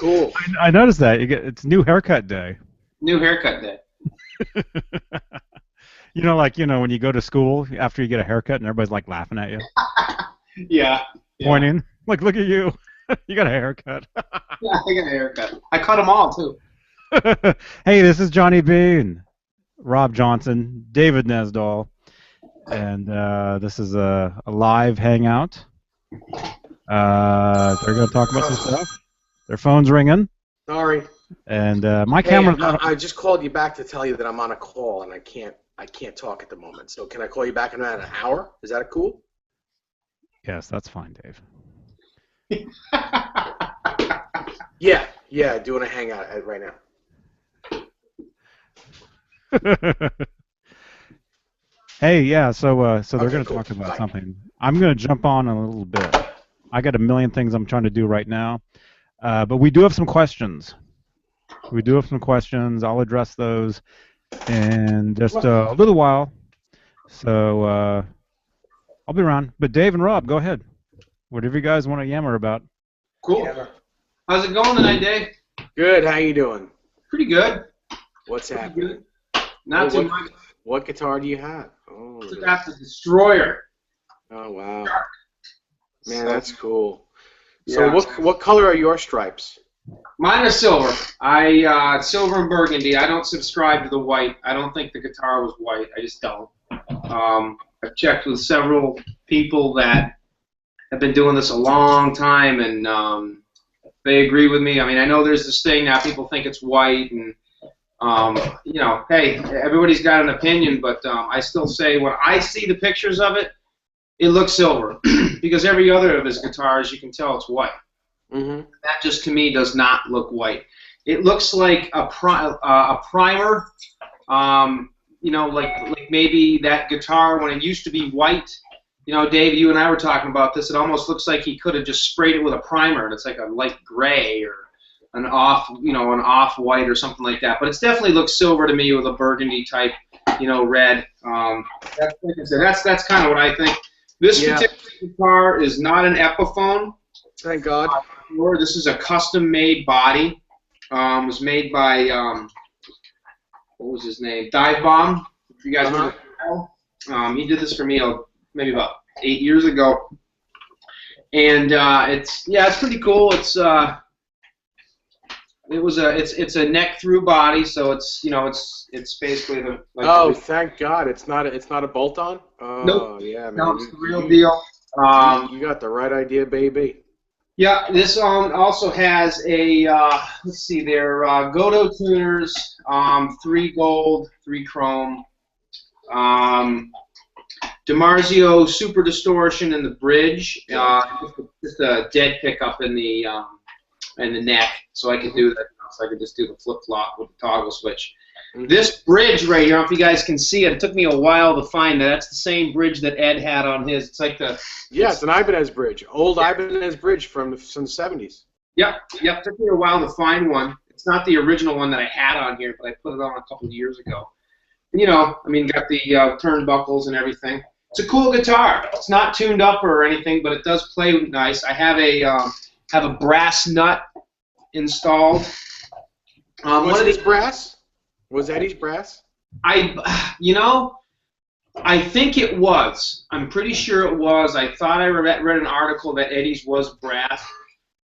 Cool. I noticed that. It's new haircut day. New haircut day. When you go to school after you get a haircut and everybody's like laughing at you, Yeah. pointing, like, look at you. You got a haircut. Yeah, I got a haircut. I cut them all too. Hey, this is Johnny Bean, Rob Johnson, David Nesdall, and this is a live hangout. They're going to talk about some stuff. Their phone's ringing. Sorry. And my camera's not. I just called you back to tell you that I'm on a call and I can't talk at the moment. So can I call you back in about an hour? Is that cool? Yes, that's fine, Dave. Yeah, doing a hangout right now. Hey, yeah, so they're Okay, going to cool. talk about Bye. something. I'm going to jump on a little bit. I got a million things I'm trying to do right now, but we do have some questions. I'll address those in just a little while. So I'll be around. But Dave and Rob, go ahead. Whatever you guys want to yammer about. Cool. Yeah. How's it going tonight, Dave? Good. How you doing? Pretty good. What's Pretty happening? good. Not too What- much. What guitar do you have? Oh, Took out the Destroyer. oh wow. So- Man, that's cool. So Yeah. what color are your stripes? Mine are silver. Silver and burgundy. I don't subscribe to the white. I don't think the guitar was white. I just don't. I've checked with several people that have been doing this a long time, and they agree with me. I mean, I know there's this thing now. People think it's white, and hey, everybody's got an opinion, but I still say when I see the pictures of it, it looks silver because every other of his guitars, you can tell it's white. Mm-hmm. That just to me does not look white. It looks like a primer. Like maybe that guitar when it used to be white. Dave, you and I were talking about this. It almost looks like he could have just sprayed it with a primer, and it's like a light gray or an off-white or something like that. But it definitely looks silver to me with a burgundy type, red. That's kind of what I think. This particular guitar is not an Epiphone. Thank God. This is a custom-made body. It was made by what was his name? Dive Bomb. If you guys know, he did this for me maybe about 8 years ago, and it's pretty cool. It's a neck-through body, so it's basically Thank God, it's not a bolt-on. Oh, Nope. yeah, man. No, it's the real deal. You got the right idea, baby. Yeah, this also has a, let's see there, Godo tuners, 3 gold, 3 chrome, DiMarzio super distortion in the bridge, just a dead pickup in the neck, so I could do that. So I could just do the flip-flop with the toggle switch. Mm-hmm. This bridge right here, I don't know if you guys can see it. It took me a while to find that. That's the same bridge that Ed had on his. It's like the... Yeah, it's an Ibanez bridge. Old Ibanez bridge from the 70s. Yep. It took me a while to find one. It's not the original one that I had on here, but I put it on a couple of years ago. Got the turnbuckles and everything. It's a cool guitar. It's not tuned up or anything, but it does play nice. I have a brass nut installed. Was it his brass? Was Eddie's brass? I think it was. I'm pretty sure it was. I thought I read an article that Eddie's was brass,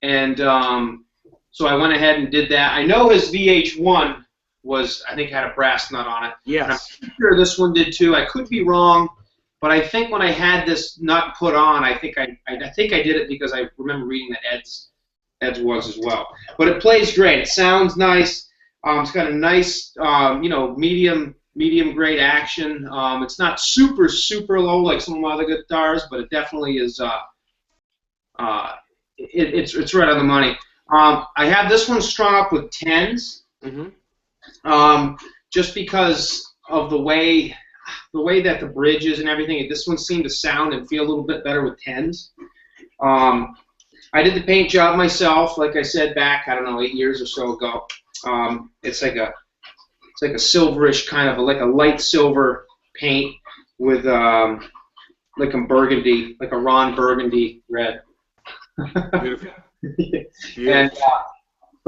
and so I went ahead and did that. I know his VH1 had a brass nut on it. Yes. And I'm sure this one did too. I could be wrong, but I think when I had this nut put on, I think I did it because I remember reading that Ed's was as well. But it plays great. It sounds nice. It's got a nice, medium grade action. It's not super low like some of my other guitars, but it definitely is. It's right on the money. I have this one strung up with 10s, just because of the way that the bridge is and everything. This one seemed to sound and feel a little bit better with 10s. I did the paint job myself, like I said back, 8 years or so ago. It's like a silverish kind of like a light silver paint with like a burgundy, like a Ron Burgundy red. Beautiful. And,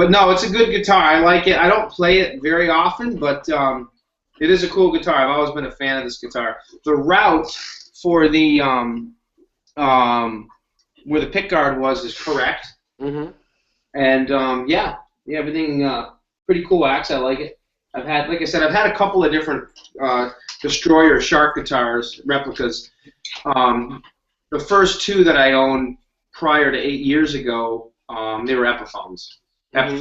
But no, it's a good guitar. I like it. I don't play it very often, but it is a cool guitar. I've always been a fan of this guitar. The route for the where the pickguard was is correct. Mm-hmm. And yeah, everything pretty cool axe. I like it. I've had, like I said, I've had a couple of different Destroyer Shark guitars replicas. The first two that I owned prior to 8 years ago, they were Epiphones. Mm-hmm.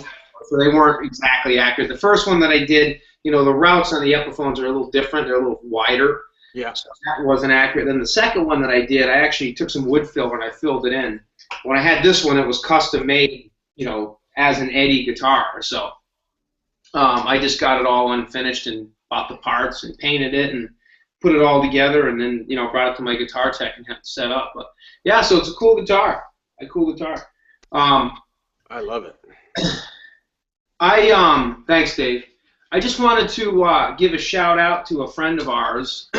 So they weren't exactly accurate. The first one that I did, the routes on the Epiphones are a little different. They're a little wider. Yeah. So that wasn't accurate. Then the second one that I did, I actually took some wood filler and I filled it in. When I had this one, it was custom made, as an Eddie guitar. So I just got it all unfinished and bought the parts and painted it and put it all together, and then brought it to my guitar tech and had it set up. But yeah, so it's a cool guitar. I love it. Thanks, Dave. I just wanted to give a shout out to a friend of ours,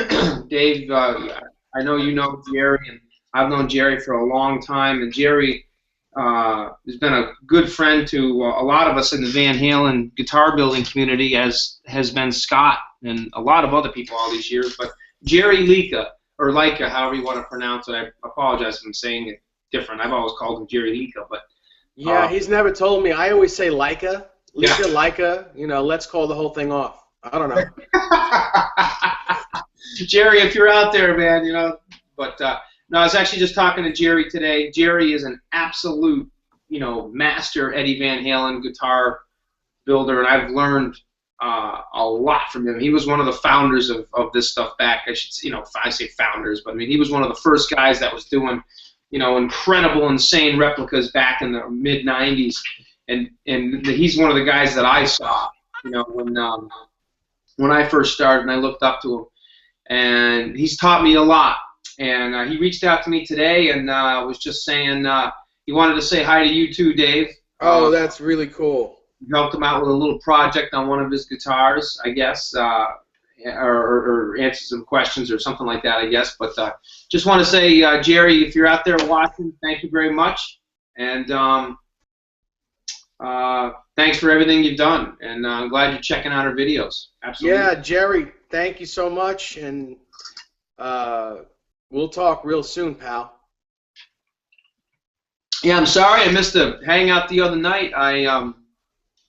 Dave. I know you know Jerry, and I've known Jerry for a long time, and Jerry has been a good friend to a lot of us in the Van Halen guitar building community, as has been Scott and a lot of other people all these years. But Jerry Leica, or Leica, however you want to pronounce it, I apologize if I'm saying it different. I've always called him Jerry Leica, but yeah, he's never told me. I always say Leica. Yeah. Leica, let's call the whole thing off. I don't know. Jerry, if you're out there, man, but no, I was actually just talking to Jerry today. Jerry is an absolute, master Eddie Van Halen guitar builder, and I've learned a lot from him. He was one of the founders of this stuff back. I say founders, but I mean, he was one of the first guys that was doing, incredible, insane replicas back in the mid '90s, and he's one of the guys that I saw, when I first started, and I looked up to him, and he's taught me a lot. And he reached out to me today and was just saying he wanted to say hi to you too, Dave. Oh, that's really cool. Helped him out with a little project on one of his guitars, I guess, or answer some questions or something like that, I guess. But just want to say, Jerry, if you're out there watching, thank you very much. And thanks for everything you've done. And I'm glad you're checking out our videos. Absolutely. Yeah, Jerry, thank you so much. And we'll talk real soon, pal. Yeah, I'm sorry I missed the hangout the other night. I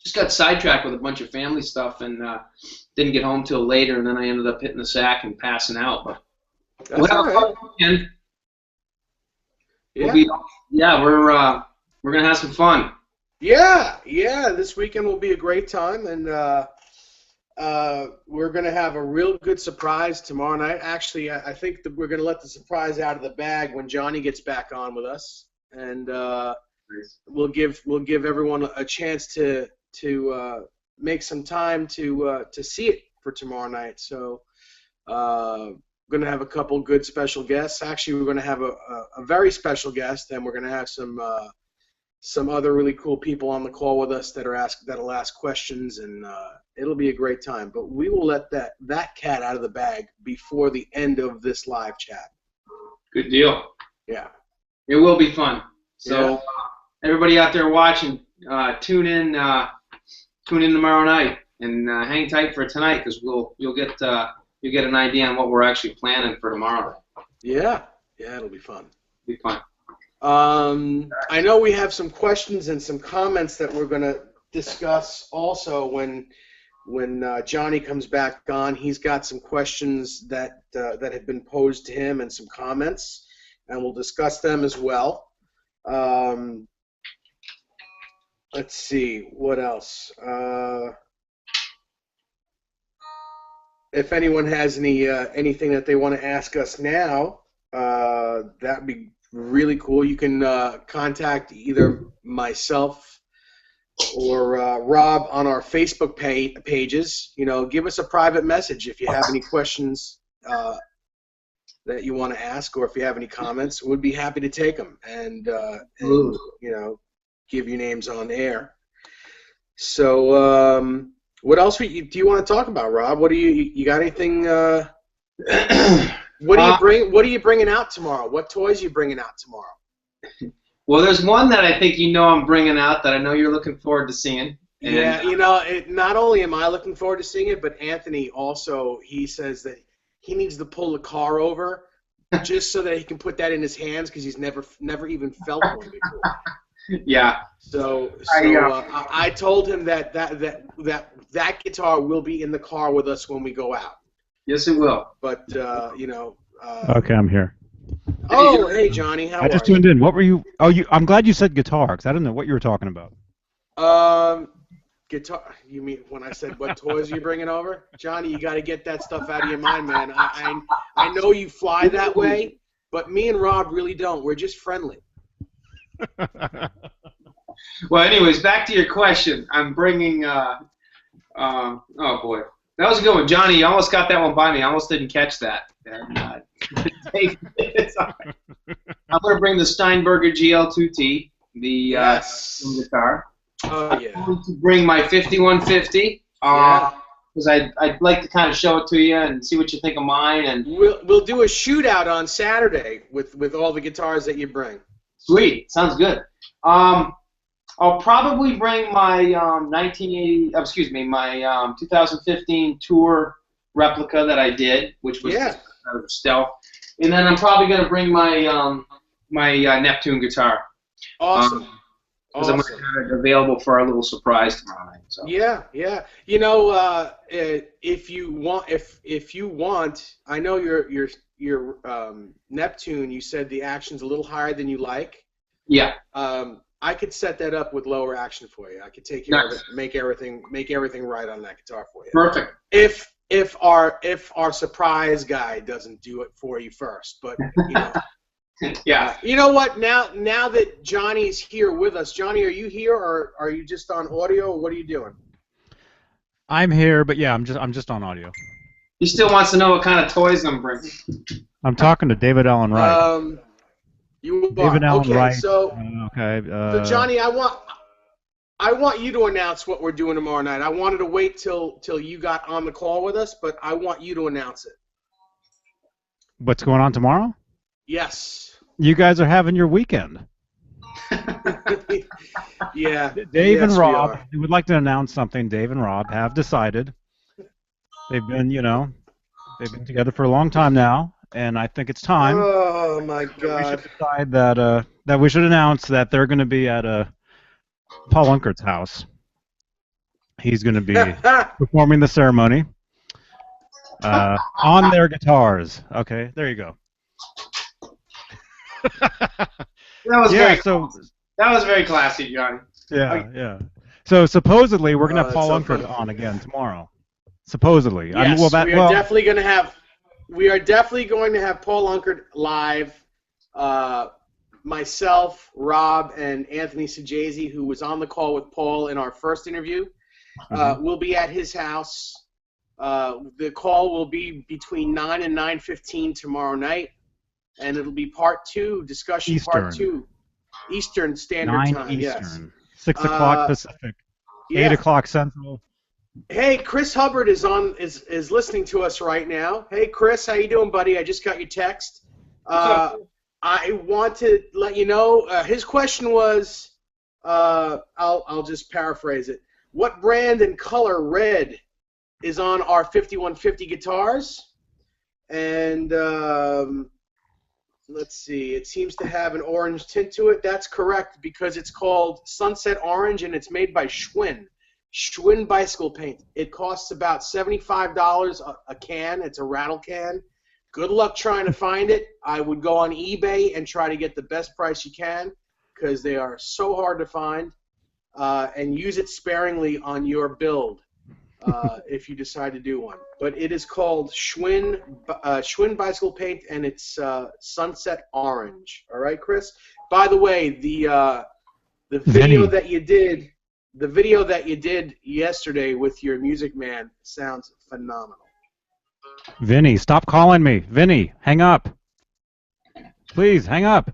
just got sidetracked with a bunch of family stuff and didn't get home till later, and then I ended up hitting the sack and passing out. But That's all right. Yeah. We're gonna have some fun. Yeah, this weekend will be a great time, and we're going to have a real good surprise tomorrow night. Actually, I think that we're going to let the surprise out of the bag when Johnny gets back on with us, and we'll give everyone a chance to make some time to see it for tomorrow night. So we're going to have a couple good special guests. Actually, we're going to have a very special guest, and we're going to have some other really cool people on the call with us that'll ask questions, and it'll be a great time. But we will let that cat out of the bag before the end of this live chat. Good deal. Yeah. It will be fun. So everybody out there watching, tune in tomorrow night and hang tight for tonight, because you'll get an idea on what we're actually planning for tomorrow. Yeah, it'll be fun. It'll be fun. I know we have some questions and some comments that we're going to discuss also when Johnny comes back on. He's got some questions that have been posed to him and some comments, and we'll discuss them as well. Let's see, what else? If anyone has anything that they want to ask us now, that'd be really cool. You can contact either myself or Rob on our Facebook pages. Give us a private message if you have any questions that you want to ask, or if you have any comments. We'd be happy to take them and give you names on air. So what else do you want to talk about, Rob? What do you got anything? What are you bringing out tomorrow? What toys are you bringing out tomorrow? Well, there's one that I think I'm bringing out that I know you're looking forward to seeing. And, Yeah, not only am I looking forward to seeing it, but Anthony also, he says that he needs to pull the car over just so that he can put that in his hands because he's never even felt one before. Yeah. So I told him that guitar will be in the car with us when we go out. Yes, it will. But Okay, I'm here. Oh, hey Johnny, how are you? I just tuned in. What were you? Oh, I'm glad you said guitar because I didn't know what you were talking about. Guitar. You mean when I said what toys are you bringing over, Johnny? You got to get that stuff out of your mind, man. I know you fly that way, but me and Rob really don't. We're just friendly. Well, anyways, back to your question. I'm bringing. Oh boy, that was a good one, Johnny. You almost got that one by me. I almost didn't catch that. And, I'm going to bring the Steinberger GL2T, the guitar. Oh yeah. I'm going to bring my 5150. Because I'd like to kind of show it to you and see what you think of mine. And we'll do a shootout on Saturday with all the guitars that you bring. Sweet, sounds good. I'll probably bring my 2015 Tour replica that I did, which was stealth. And then I'm probably going to bring my my Neptune guitar. Awesome. Because I'm going to have it available for our little surprise tomorrow night. So. Yeah, yeah. You know, if you want, I know your Neptune. You said the action's a little higher than you like. Yeah. I could set that up with lower action for you. I could take care of it, make everything right on that guitar for you. Perfect. If our surprise guy doesn't do it for you first, but you know. Yeah. You know what? Now that Johnny's here with us, Johnny, are you here or are you just on audio? Or what are you doing? I'm here, but yeah, I'm just on audio. He still wants to know what kind of toys I'm bringing. I'm talking to David Allen Wright. David Allen Wright. So Johnny, I want you to announce what we're doing tomorrow night. I wanted to wait till you got on the call with us, but I want you to announce it. What's going on tomorrow? Yes. You guys are having your weekend. Yeah. Dave and Rob would like to announce something. Dave and Rob have decided. They've been together for a long time now, and I think it's time. Oh my God. We should decide that we should announce that they're going to be at Paul Unkert's house. He's going to be performing the ceremony on their guitars. Okay, there you go. That was very classy, Johnny. Yeah. So supposedly we're gonna have Paul Unkert on again tomorrow. Supposedly. Yes, we are definitely going to have Paul Unkert live. Myself, Rob, and Anthony Sajazi, who was on the call with Paul in our first interview, will be at his house. The call will be between 9 and 9:15 tomorrow night. And it'll be part 2, discussion part 2, Eastern Standard 9 Time. Eastern, Yes. 6 o'clock Pacific, 8 o'clock Central. Hey, Chris Hubbard is listening to us right now. Hey, Chris, how you doing, buddy? I just got your text. I want to let you know. His question was, I'll just paraphrase it. What brand and color red is on our 5150 guitars? And let's see. It seems to have an orange tint to it. That's correct because it's called Sunset Orange and it's made by Schwinn. Schwinn bicycle paint. It costs about $75 a can. It's a rattle can. Good luck trying to find it. I would go on eBay and try to get the best price you can because they are so hard to find. And use it sparingly on your build if you decide to do one. But it is called Schwinn bicycle paint, and it's Sunset Orange. All right, Chris. By the way, the video that you did yesterday with your Music Man sounds phenomenal. Vinny, stop calling me. Vinny, hang up. Please, hang up.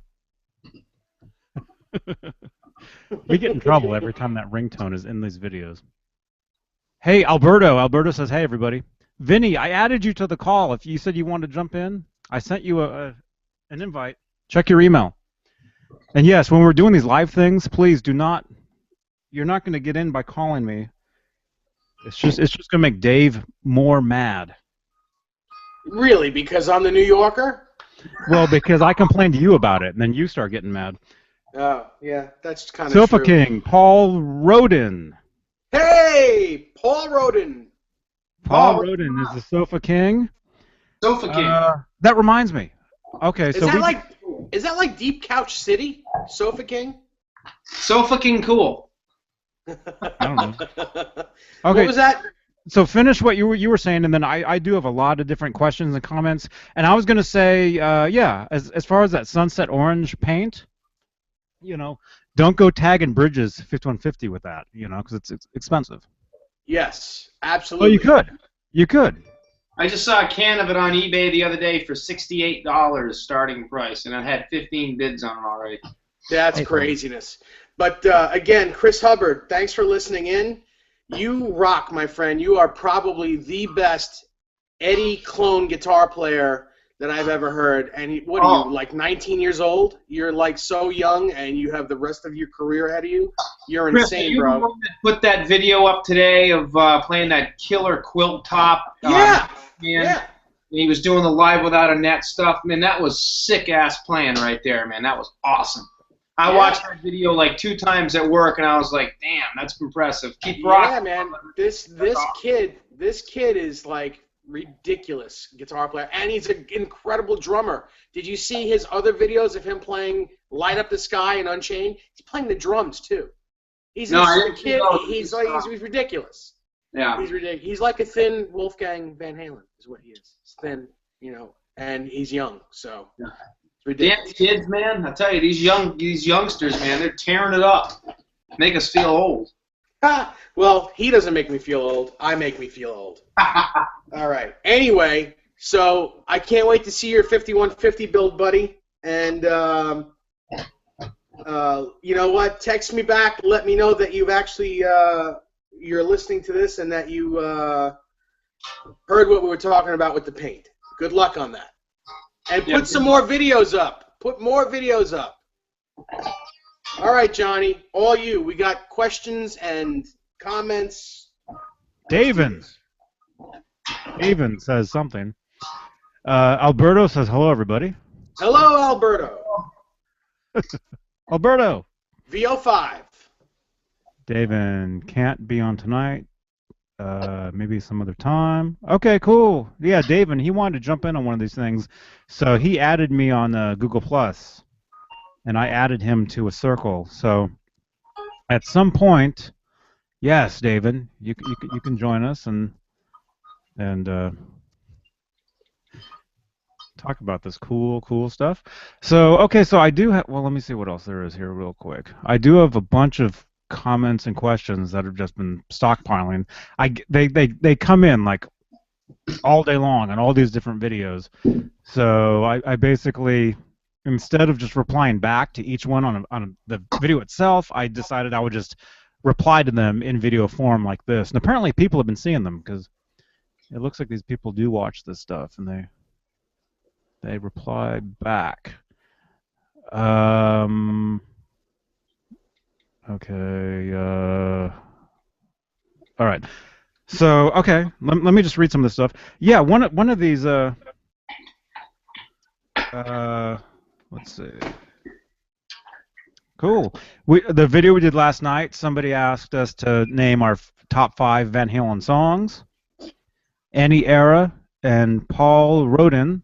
We get in trouble every time that ringtone is in these videos. Hey, Alberto. Alberto says, hey, everybody. Vinny, I added you to the call. If you said you wanted to jump in, I sent you an invite. Check your email. And yes, when we're doing these live things, please do not. You're not going to get in by calling me. It's just going to make Dave more mad. Really? Because I'm the New Yorker? Well, because I complained to you about it, and then you start getting mad. Oh, yeah, that's kind of Sofa true. King, Paul Roden. Hey, Paul Roden. Paul Roden is the Sofa King. Sofa King. That reminds me. Okay, so Is that like Deep Couch City, Sofa King? Sofa King cool. I don't know. Okay, What was that? So finish what you were saying, and then I do have a lot of different questions and comments. And I was going to say, yeah, as far as that sunset orange paint, don't go tagging Bridges 5150 with that, because it's expensive. Yes, absolutely. Well, you could. I just saw a can of it on eBay the other day for $68 starting price, and it had 15 bids on it already. That's craziness. But again, Chris Hubbard, thanks for listening in. You rock, my friend. You are probably the best Eddie clone guitar player that I've ever heard. And what are you, like 19 years old? You're like so young, and you have the rest of your career ahead of you. You're Chris, insane, are you bro. the one that put that video up today of playing that killer quilt top? Yeah. And he was doing the live without a net stuff. Man, that was sick-ass playing right there, man. That was awesome. I watched that video like 2 times at work, and I was like, "Damn, that's impressive." Keep rocking. Yeah, man. This kid is like ridiculous guitar player, and he's an incredible drummer. Did you see his other videos of him playing "Light Up the Sky" and "Unchained"? He's playing the drums too. He's a kid. He's ridiculous. Yeah. He's ridiculous. He's like a thin Wolfgang Van Halen, is what he is. He's thin, and he's young, so. Yeah. Ridiculous. Damn kids, man! I tell you, these youngsters, man, they're tearing it up. Make us feel old. Well, he doesn't make me feel old. I make me feel old. All right. Anyway, so I can't wait to see your 5150 build, buddy. And you know what? Text me back. Let me know that you've actually you're listening to this and that you heard what we were talking about with the paint. Good luck on that. And put some more videos up. Put more videos up. All right, Johnny. All you. We got questions and comments. Daven says something. Alberto says, hello, everybody. Hello, Alberto. Alberto. VO5. Daven can't be on tonight. Maybe some other time. Okay, cool. Yeah, Daven, he wanted to jump in on one of these things, so he added me on Google Plus, and I added him to a circle. So at some point, yes, Daven, you can join us and talk about this cool stuff. So okay, so I do have. Well, let me see what else there is here real quick. I do have a bunch of comments and questions that have just been stockpiling. They come in like all day long on all these different videos. So I basically, instead of just replying back to each one on the video itself, I decided I would just reply to them in video form like this. And apparently people have been seeing them because it looks like these people do watch this stuff and they reply back. Okay. All right. So okay, let me just read some of this stuff. Yeah, one of these. Let's see. Cool. The video we did last night. Somebody asked us to name our top 5 Van Halen songs, any era, and Paul Roden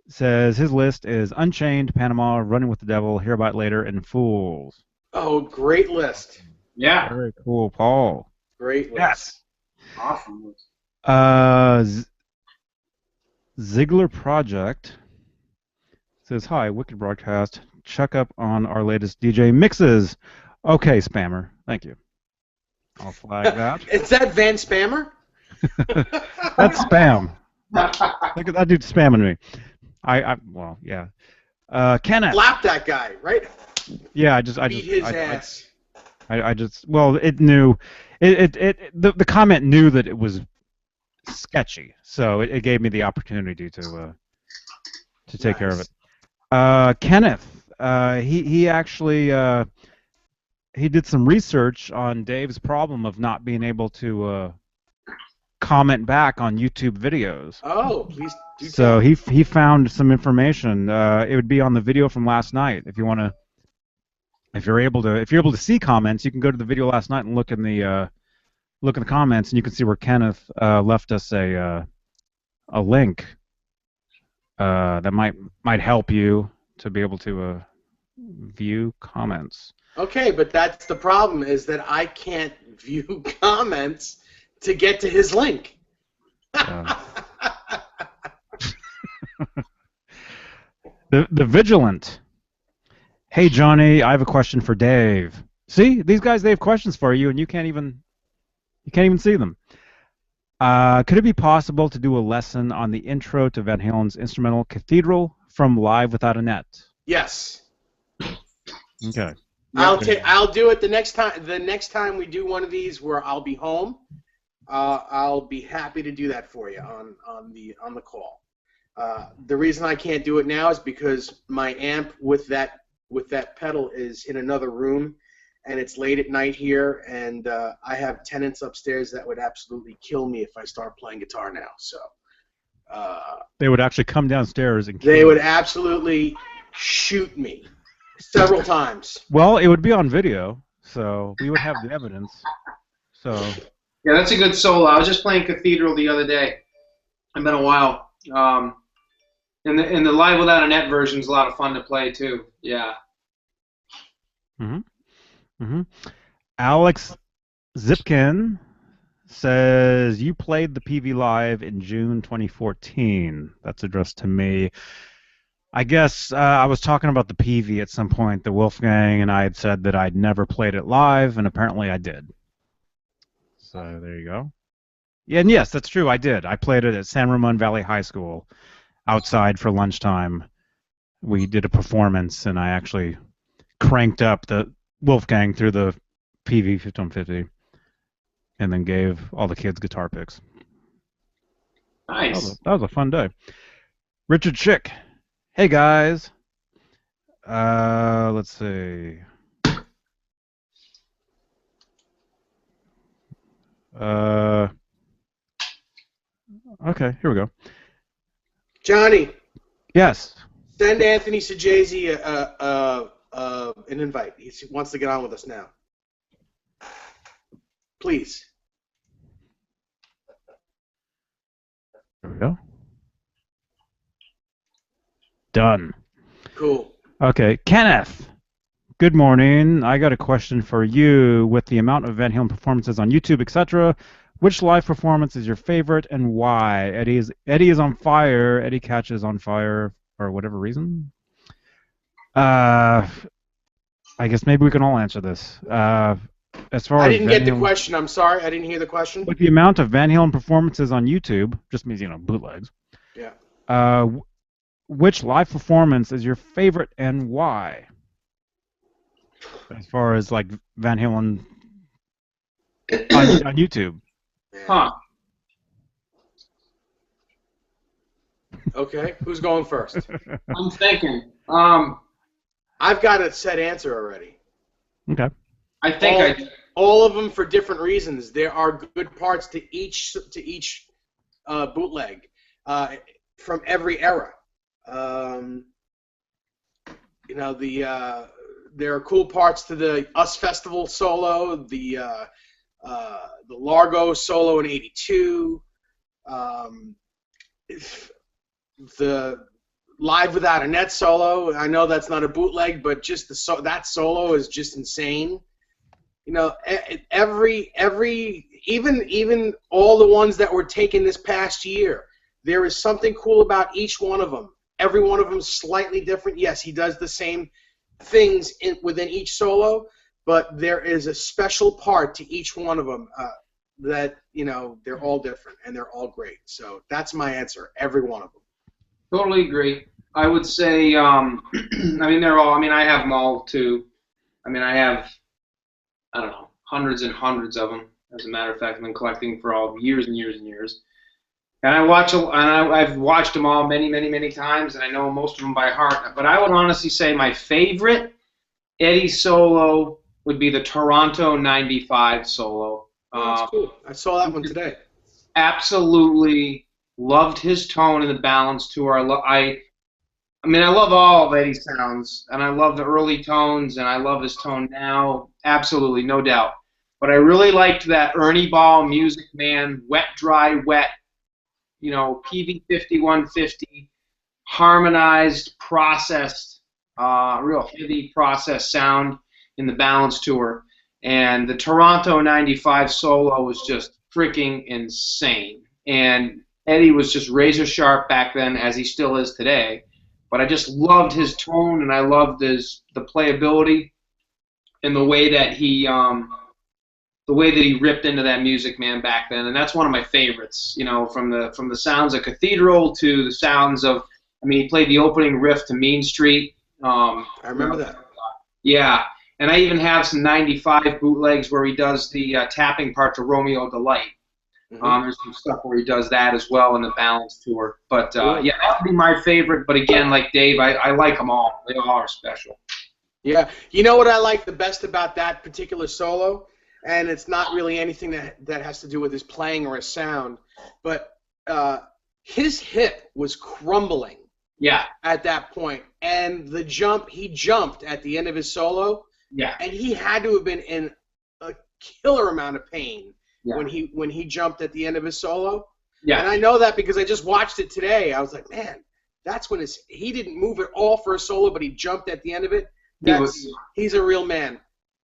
says his list is Unchained, Panama, Running with the Devil, Hear About It Later, and Fools. Oh, great list. Yeah. Very cool, Paul. Great list. Yes. Awesome. Ziegler Project says, hi, Wicked Broadcast. Check up on our latest DJ mixes. Okay, Spammer. Thank you. I'll flag that. Is that Van Spammer? That's spam. Look at that dude spamming me. Well, yeah. Kenneth. Slap that guy, right? Yeah, Beat his ass. Well, it knew, the comment knew that it was sketchy, so it gave me the opportunity to take care of it. Kenneth he actually he did some research on Dave's problem of not being able to comment back on YouTube videos. Oh, please do So tell. he found some information. It would be on the video from last night. If you want to, if you're able to see comments, you can go to the video last night and look in the comments, and you can see where Kenneth left us a link that might help you to be able to view comments. Okay, but that's the problem, is that I can't view comments to get to his link. The Vigilant. Hey Johnny, I have a question for Dave. See, these guys, they have questions for you, and you can't even see them. Could it be possible to do a lesson on the intro to Van Halen's instrumental Cathedral from Live Without a Net? Yes. Okay. I'll do it the next time. The next time we do one of these where I'll be home, I'll be happy to do that for you on the call. The reason I can't do it now is because my amp with that pedal is in another room, and it's late at night here, and I have tenants upstairs that would absolutely kill me if I start playing guitar now. So they would actually come downstairs and kill they you. would absolutely shoot me several times. Well, it would be on video, so we would have the evidence. So yeah, that's a good solo. I was just playing Cathedral the other day. It's been a while. And the Live Without a Net version is a lot of fun to play too. Yeah. Alex Zipkin says you played the PV Live in June 2014. That's addressed to me. I guess I was talking about the PV at some point, the Wolfgang, and I had said that I'd never played it live, and apparently I did. So there you go. Yeah, and yes, that's true. I did. I played it at San Ramon Valley High School outside for lunchtime. We did a performance, and I actually cranked up the Wolfgang through the PV 5150 and then gave all the kids guitar picks. Nice. That was a fun day. Richard Schick. Hey, guys. Let's see. Okay, here we go. Johnny. Yes. Send Anthony Sajazi an invite. He wants to get on with us now. Please. There we go. Done. Cool. Okay, Kenneth. Good morning. I got a question for you. With the amount of Van Halen performances on YouTube, etc., which live performance is your favorite and why? Eddie is on fire. Eddie Catch is on fire for whatever reason. I guess maybe we can all answer this. As far I as didn't Van get the Halen, question. I'm sorry. I didn't hear the question. with the amount of Van Halen performances on YouTube, just means bootlegs. Yeah. Which live performance is your favorite and why? As far as like Van Halen on YouTube. Huh. Okay. Who's going first? I'm thinking. I've got a set answer already. Okay. I think all of them for different reasons. There are good parts to each bootleg from every era. There are cool parts to the Us Festival solo, the Largo solo in '82, the Live Without a Net solo. I know that's not a bootleg, but just that solo is just insane. You know, even all the ones that were taken this past year, there is something cool about each one of them. Every one of them is slightly different. Yes, he does the same things within each solo, but there is a special part to each one of them that, they're all different and they're all great. So that's my answer, every one of them. totally agree. I would say, they're all, I have them all too. I have, I don't know, hundreds and hundreds of them. As a matter of fact, I've been collecting for all years and years and years. And I've watched them all many, many, many times, and I know most of them by heart. But I would honestly say my favorite Eddie solo would be the Toronto '95 solo. Oh, that's cool. I saw that one today. Absolutely loved his tone in the Balance Tour. I mean, I love all of Eddie's sounds, and I love the early tones, and I love his tone now. Absolutely, no doubt. But I really liked that Ernie Ball, Music Man, Wet, Dry, Wet, PV 5150, harmonized, processed, real heavy processed sound in the Balance Tour. And the Toronto '95 solo was just freaking insane. And Eddie was just razor sharp back then, as he still is today. But I just loved his tone, and I loved the playability and the way that he ripped into that Music Man back then. And that's one of my favorites. From the sounds of Cathedral to the sounds of, he played the opening riff to Mean Street. I remember that. Yeah, and I even have some '95 bootlegs where he does the tapping part to Romeo Delight. There's some stuff where he does that as well in the Balance Tour. But yeah, that would be my favorite. But again, like Dave, I like them all. They all are special. Yeah. You know what I like the best about that particular solo? And it's not really anything that has to do with his playing or his sound, but his hip was crumbling. Yeah. At that point, and he jumped at the end of his solo. Yeah. And he had to have been in a killer amount of pain. Yeah. When he jumped at the end of his solo. Yeah. And I know that because I just watched it today. I was like, man, that's when he didn't move at all for a solo, but he jumped at the end of it. He's a real man.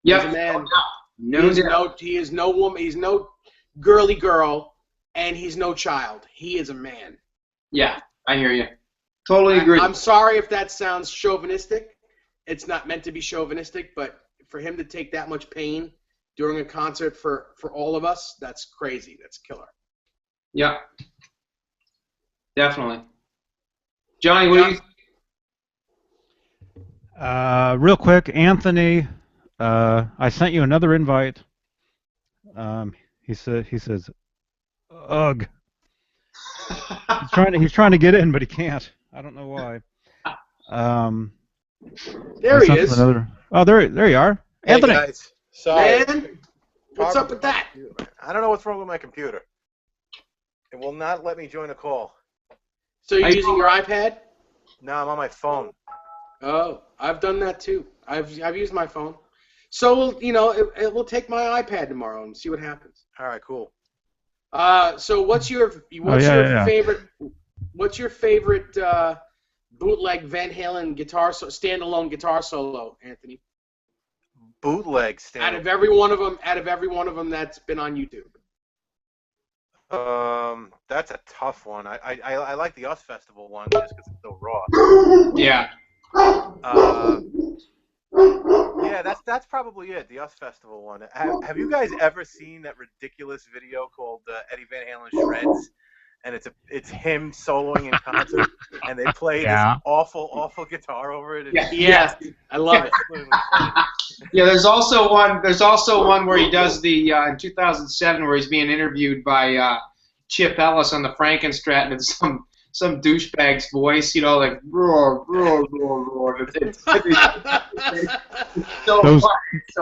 Yep. He's a man. He is no woman. He's no girly girl, and he's no child. He is a man. Yeah, I hear you. Totally agree. I'm sorry if that sounds chauvinistic. It's not meant to be chauvinistic, but for him to take that much pain during a concert for all of us, that's crazy. That's killer. Yeah. Definitely. Johnny, what do you... Real quick, Anthony, I sent you another invite. He says, ugh. He's trying to get in, but he can't. I don't know why. There he is. Oh, there you are. Hey, Anthony. Guys. Sorry. Man, what's up with that? I don't know what's wrong with my computer. It will not let me join a call. So you're using your iPad? No, I'm on my phone. Oh, I've done that too. I've used my phone. So it will take my iPad tomorrow and see what happens. All right, cool. So what's your favorite? What's your favorite bootleg Van Halen standalone guitar solo, Anthony? Bootleg standalone. Out of every one of them that's been on YouTube. That's a tough one. I like the US Festival one just because it's so raw. Yeah. Yeah, that's probably it. The US Festival one. Have you guys ever seen that ridiculous video called Eddie Van Halen Shreds? And it's him soloing in concert, and they play this awful guitar over it. Yeah, I love it. Yeah, there's also one where he does the in 2007 where he's being interviewed by Chip Ellis on the Frankenstrat, and it's some douchebag's voice, like roar, roar, roar, roar.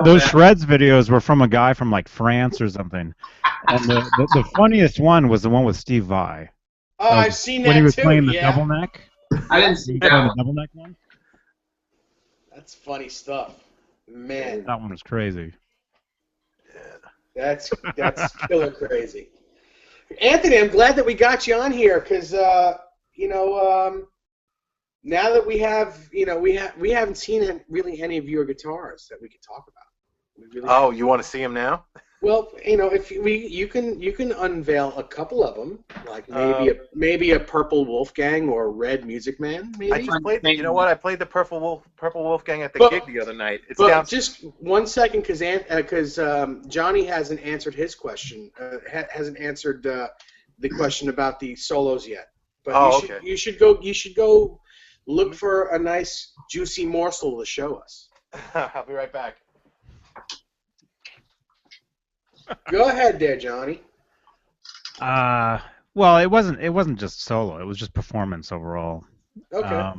Those Shreds videos were from a guy from like France or something, and the funniest one was the one with Steve Vai. Oh, I've seen that too. When he was playing the double neck. I didn't see that. The double neck one. That's funny stuff, man. That one was crazy. That's killer crazy. Anthony, I'm glad that we got you on here because now that we have we haven't seen really any of your guitars that we could talk about. You want to see them now? Well, if you can unveil a couple of them, like maybe a Purple Wolfgang or Red Music Man. Maybe I just played. You know what? I played the Purple Wolfgang at the gig the other night. Just 1 second, because Johnny hasn't answered his question. Hasn't answered the question about the solos yet. But you should go look for a nice juicy morsel to show us. I'll be right back. Go ahead there, Johnny. Well, it wasn't just solo. It was just performance overall. Okay.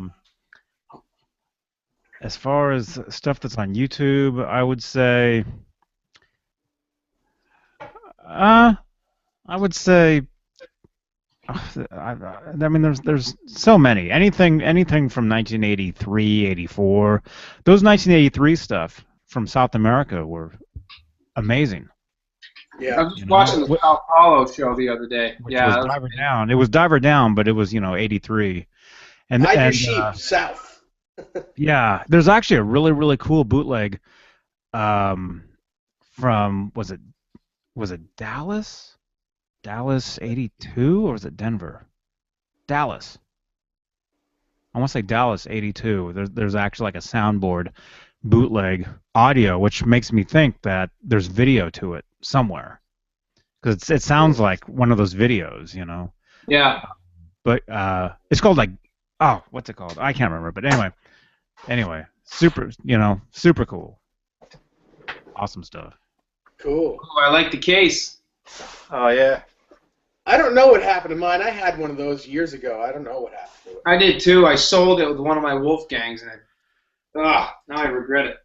As far as stuff that's on YouTube, I would say, I would say, I mean, there's so many. Anything from 1983, 84. Those 1983 stuff from South America were amazing. Yeah. I was just watching the Sao Paulo show the other day. Which Yeah, was Diver Down. It was Diver Down, but it was 83. Hide your sheep, South. Yeah, there's actually a really, really cool bootleg from was it Dallas? Dallas 82 or was it Denver? Dallas. I want to say Dallas 82. There's actually like a soundboard bootleg audio, which makes me think that there's video to it somewhere. Because it sounds like one of those videos, Yeah. But it's called like, oh, what's it called? I can't remember. But anyway, super cool. Awesome stuff. Cool. Oh, I like the case. Oh yeah. I don't know what happened to mine. I had one of those years ago. I don't know what happened to it. I did too. I sold it with one of my Wolfgangs, and now I regret it.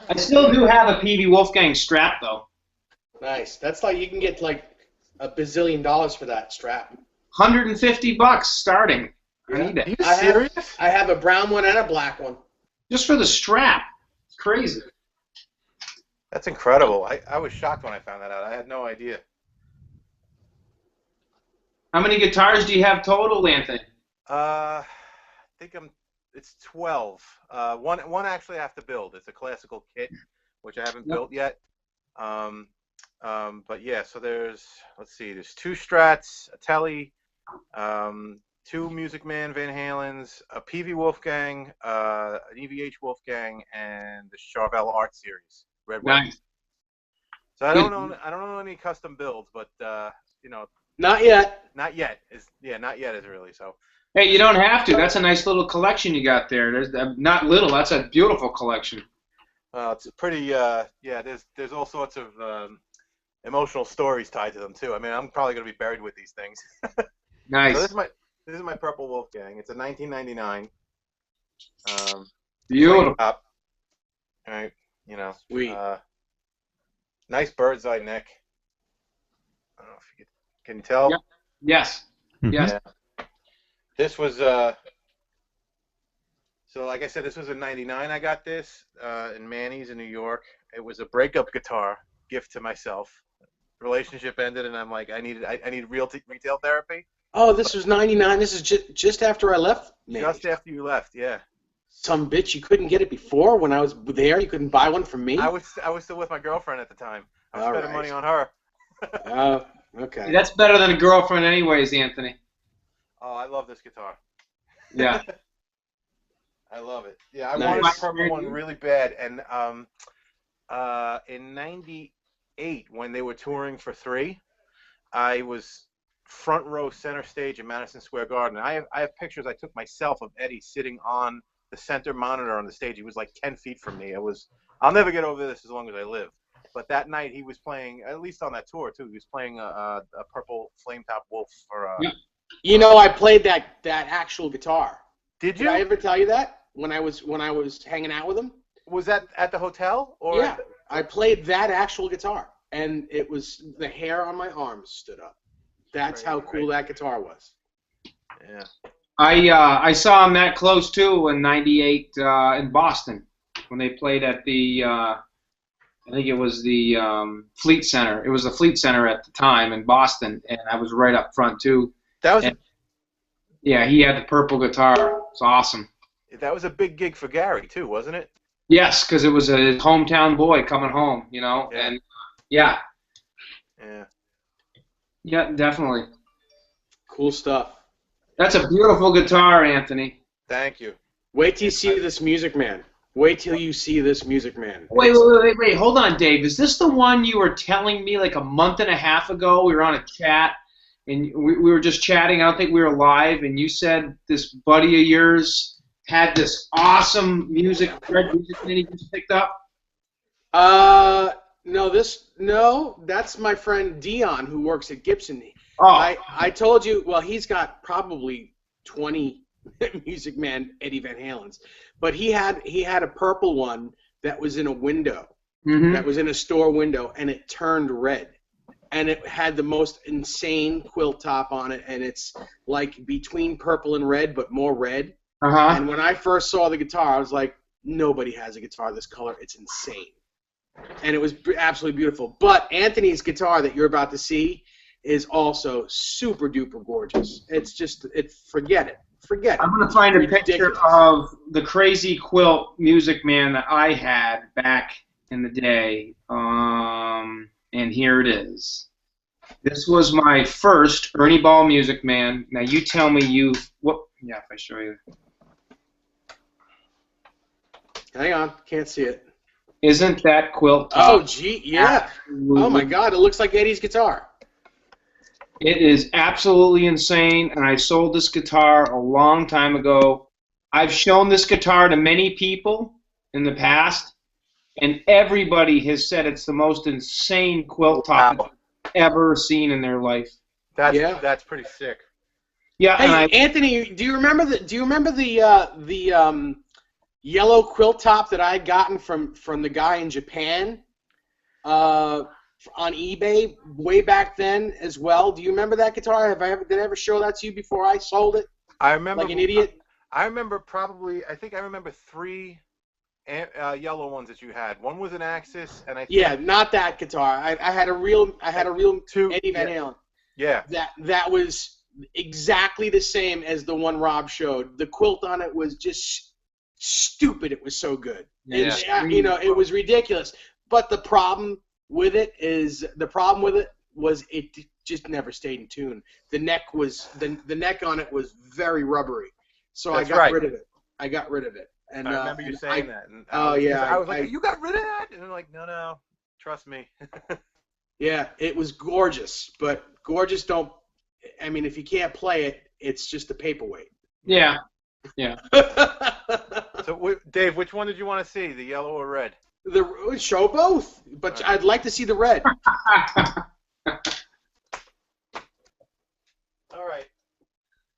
I still do have a PV Wolfgang strap though. Nice. That's like you can get like $1 bazillion for that strap. $150 starting. I Yeah. need Are it. you serious? I have a brown one and a black one. Just for the strap. It's crazy. That's incredible. I was shocked when I found that out. I had no idea. How many guitars do you have total, Anthony? I think it's 12. One actually I have to build. It's a classical kit, which I haven't built yet. But yeah, so there's 2 Strats, a Tele, 2 Music Man Van Halens, a PV Wolfgang, an EVH Wolfgang, and the Charvel Art Series. Red Wing. Nice. So I don't know any custom builds, but Not yet. not yet. Not yet is really so. Hey, you don't have to. That's a nice little collection you got there. There's not little. That's a beautiful collection. It's pretty. There's all sorts of emotional stories tied to them too. I mean, I'm probably gonna be buried with these things. Nice. So this is my Purple Wolfgang. It's a 1999. Beautiful. All right, Sweet. Nice bird's eye neck. I don't know if you can you tell. Yep. Yes. Mhm. Yes. Yeah. This was so like I said, this was in '99. I got this in Manny's in New York. It was a breakup guitar gift to myself. Relationship ended, and I'm like, I need retail therapy. Oh, this was '99. This is just after I left. Man. Just after you left, yeah. Some bitch, you couldn't get it before when I was there. You couldn't buy one from me. I was still with my girlfriend at the time. I was All spending right. money on her. Oh, okay. That's better than a girlfriend, anyways, Anthony. Oh, I love this guitar. Yeah. I love it. Yeah, I Nice. wanted the purple one really bad, and in '98 when they were touring for 3, I was front row center stage in Madison Square Garden. I have pictures I took myself of Eddie sitting on the center monitor on the stage. He was like 10 feet from me. I'll never get over this as long as I live. But that night he was playing, at least on that tour too, he was playing a Purple Flame Top Wolf for. You I played that actual guitar. Did Did you? I ever tell you that when I was hanging out with him? Was that at the hotel or? Yeah, I played that actual guitar, and it was the hair on my arms stood up. That's how cool that guitar was. Yeah. I saw him that close too in '98 in Boston when they played at the I think it was the Fleet Center. It was the Fleet Center at the time in Boston, and I was right up front too. That was And, yeah, he had the purple guitar. It's awesome. a big gig for Gary too, wasn't it? Yes, because it was a hometown boy coming home, Yeah. and yeah, Yeah. definitely. Cool stuff. That's a beautiful guitar, Anthony. Thank you. Wait till you see this Music Man. Wait till you see this Music Man. Wait, hold on, Dave. Is this the one you were telling me like a month and a half ago? We were on a chat, and we were just chatting. I don't think we were live, and you said this buddy of yours had this awesome red music that he just picked up. No, that's my friend Dion who works at Gibson. Oh, I told you. Well, he's got probably 20 Music Man Eddie Van Halen's, but he had a purple one that was in a window, that was in a store window, and it turned red, and it had the most insane quilt top on it, and it's like between purple and red, but more red. And when I first saw the guitar, I was like, nobody has a guitar this color. It's insane. And it was absolutely beautiful. But Anthony's guitar that you're about to see is also super duper gorgeous. It's just, forget it. Forget it. I'm going to find a picture Ridiculous. of the crazy quilt Music Man that I had back in the day. And here it is. This was my first Ernie Ball Music Man. Now you tell me yeah, if I show you. Hang on. Can't see it. Isn't that quilt Oh, top? gee, yeah. Absolutely. Oh, my God. It looks like Eddie's guitar. It is absolutely insane, and I sold this guitar a long time ago. I've shown this guitar to many people in the past, and everybody has said it's the most insane quilt top Wow. they've ever seen in their life. That's pretty sick. Yeah, and Hey, Anthony, do you remember the yellow quilt top that I had gotten from the guy in Japan on eBay way back then as well? Do you remember that guitar? Did I ever show that to you before I sold it? I remember Like an idiot? I remember I think I remember 3 yellow ones that you had. One was an Axis, and I think Yeah, not that guitar. I had a real two. Eddie Van Halen. Yeah. That was exactly the same as the one Rob showed. The quilt on it was just stupid. It was so good. Yeah. And, it was ridiculous. But the problem with it was it just never stayed in tune. The neck was the neck on it was very rubbery. So That's I got right. rid of it. And I remember you saying that. And Oh, yeah, I was like, I- you got rid of that? And I'm like, no, trust me. Yeah, it was gorgeous, but gorgeous don't. I mean, if you can't play it, it's just a paperweight. yeah. So, Dave, which one did you want to see, the yellow or red? Show both, but I'd like to see the red. All right.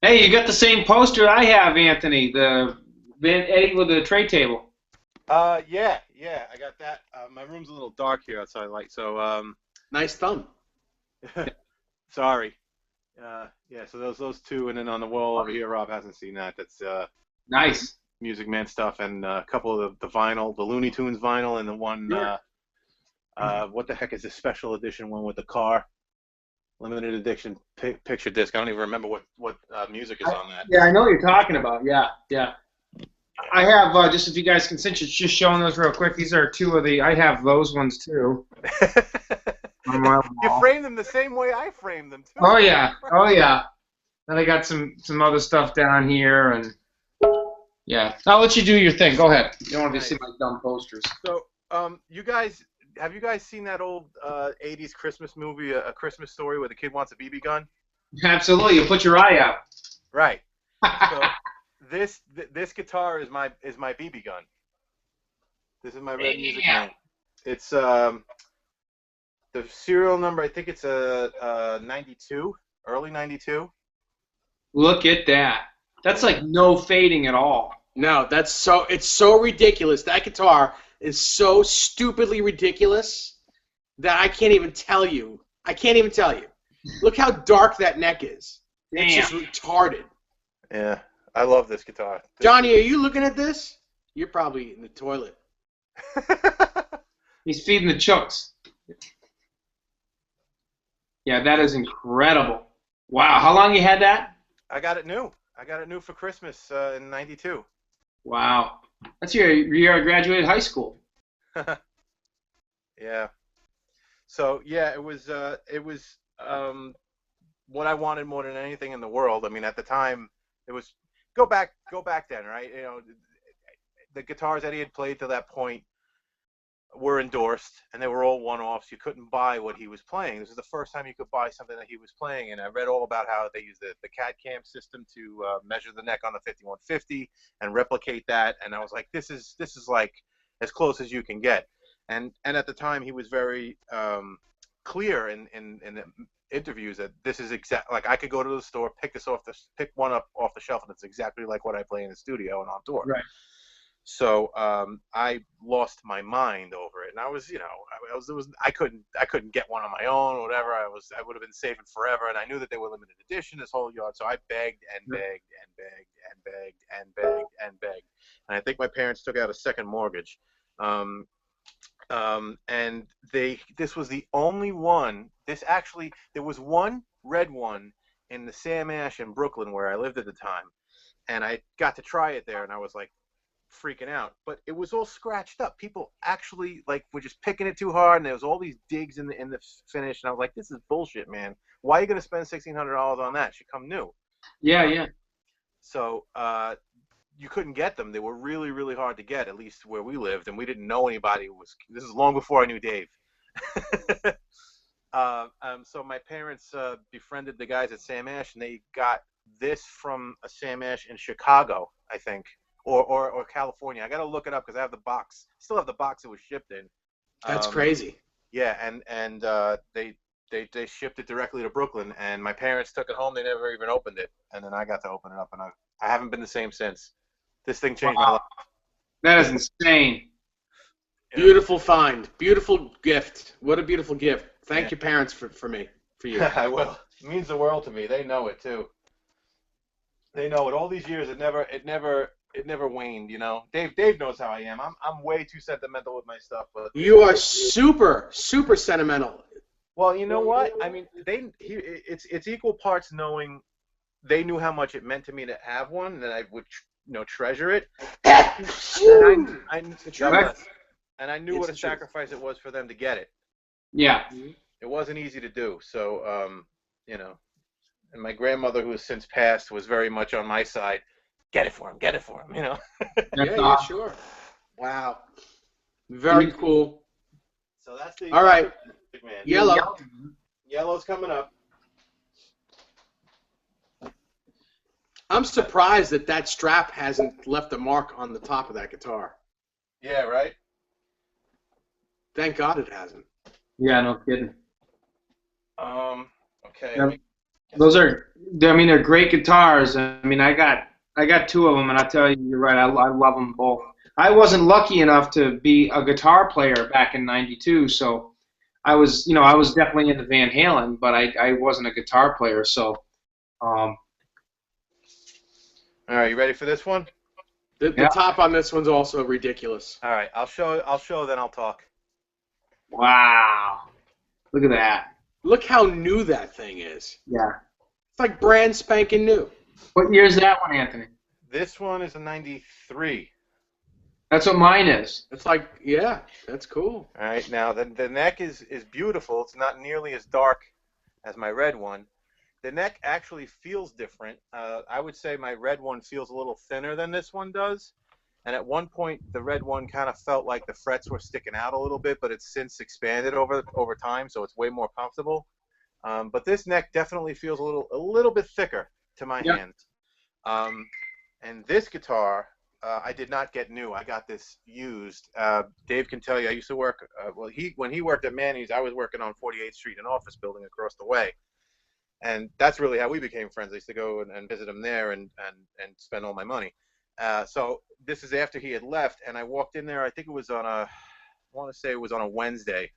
Hey, you got the same poster I have, Anthony. The Van Eddie with the tray table. Yeah, I got that. My room's a little dark here outside, so Nice thumb. sorry. Yeah, so those two, and then on the wall over here, Rob hasn't seen that. That's Nice. Music Man stuff, and a couple of the vinyl, the Looney Tunes vinyl, and the one, what the heck is this special edition one with the car? Limited edition picture disc. I don't even remember what music is on that. Yeah, I know what you're talking about. Yeah. I have, just if you guys can cinch it, just showing those real quick. These are 2 of I have those ones too. On my You wall. framed them the same way I framed them, too. Oh yeah. Then I got some other stuff down here, and yeah. I'll let you do your thing. Go ahead. You don't want to see my dumb posters. So, have you guys seen that old 80s Christmas movie, A Christmas Story, where the kid wants a BB gun? Absolutely. You put your eye out. Right. So this guitar is my BB gun. This is my Red Music Man. It's the serial number. I think it's a 92, early 92. Look at that. That's like no fading at all. No, it's so ridiculous. That guitar is so stupidly ridiculous that I can't even tell you. Look how dark that neck is. It's just retarded. Yeah, I love this guitar. Johnny, are you looking at this? You're probably in the toilet. He's feeding the chooks. Yeah, that is incredible. Wow, how long you had that? I got it new. For Christmas in '92. Wow. That's your year I graduated high school. Yeah. So yeah, it was what I wanted more than anything in the world. I mean, at the time, it was go back then, right? The guitars Eddie had played to that point were endorsed, and they were all one-offs. You couldn't buy what he was playing. This is the first time you could buy something that he was playing, and I read all about how they use the CAD/CAM system to measure the neck on the 5150 and replicate that. And I was like, this is like as close as you can get. And at the time, he was very clear in the interviews that this is exact. Like I could go to the store, pick one up off the shelf, and it's exactly like what I play in the studio and on tour. Right. So I lost my mind over it, and I was, I couldn't get one on my own or whatever. I would have been saving forever, and I knew that they were limited edition, this whole yard. So I begged and begged and begged and begged and begged and begged, and I think my parents took out a second mortgage, and this was the only one. There was one red one in the Sam Ash in Brooklyn where I lived at the time, and I got to try it there, and I was like freaking out, but it was all scratched up. People actually were just picking it too hard, and there was all these digs in the finish, and I was like, this is bullshit, man. Why are you gonna spend $1,600 on that? It should come new. Yeah. So you couldn't get them. They were really, really hard to get, at least where we lived, and we didn't know anybody who was. This is long before I knew Dave. So my parents befriended the guys at Sam Ash, and they got this from a Sam Ash in Chicago, I think. Or California. I got to look it up because I have the box. Still have the box it was shipped in. That's crazy. Yeah, and they shipped it directly to Brooklyn, and my parents took it home. They never even opened it, and then I got to open it up, and I haven't been the same since. This thing changed my life. That is insane. Beautiful find. Beautiful gift. What a beautiful gift. Thank your parents for you. I will. It means the world to me. They know it too. They know it. All these years, it never waned, Dave knows how I am. I'm way too sentimental with my stuff, but you are super sentimental. Well, you know what? I mean, it's equal parts knowing they knew how much it meant to me to have one, and that I would treasure it. And I knew what a sacrifice it was for them to get it. Yeah. It wasn't easy to do. So, and my grandmother, who has since passed, was very much on my side. Get it for him, Yeah, sure. Wow. Very cool. So that's the. All right. Man. Yellow. Yellow's coming up. I'm surprised that strap hasn't left a mark on the top of that guitar. Yeah, right? Thank God it hasn't. Yeah, no kidding. Okay. Yeah. They're great guitars. I mean, I got two of them, and I tell you, you're right. I love them both. I wasn't lucky enough to be a guitar player back in '92, so I was definitely into Van Halen, but I wasn't a guitar player. So, all right, you ready for this one? The top on this one's also ridiculous. All right, I'll show, then I'll talk. Wow, look at that. Look how new that thing is. Yeah. It's like brand spanking new. What year is that one, Anthony? This one is a '93. That's what mine is. It's like, yeah, that's cool. All right, now the neck is beautiful. It's not nearly as dark as my red one. The neck actually feels different. I would say my red one feels a little thinner than this one does. And at one point, the red one kind of felt like the frets were sticking out a little bit, but it's since expanded over time, so it's way more comfortable. But this neck definitely feels a little bit thicker to my hands. And this guitar, I did not get new. I got this used. Dave can tell you, I used to work. When he worked at Manny's, I was working on 48th Street, an office building across the way. And that's really how we became friends. I used to go and visit him there and spend all my money. So this is after he had left, and I walked in there. I think it was on I want to say it was on a Wednesday.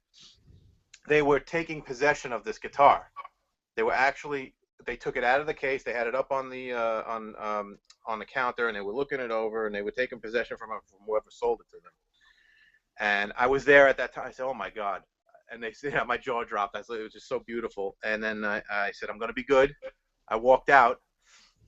They were taking possession of this guitar. They took it out of the case. They had it up on the counter, and they were looking it over, and they were taking possession from whoever sold it to them. And I was there at that time. I said, "Oh my God!" And they said, my jaw dropped. I said, it was just so beautiful. And then I said, "I'm going to be good." I walked out,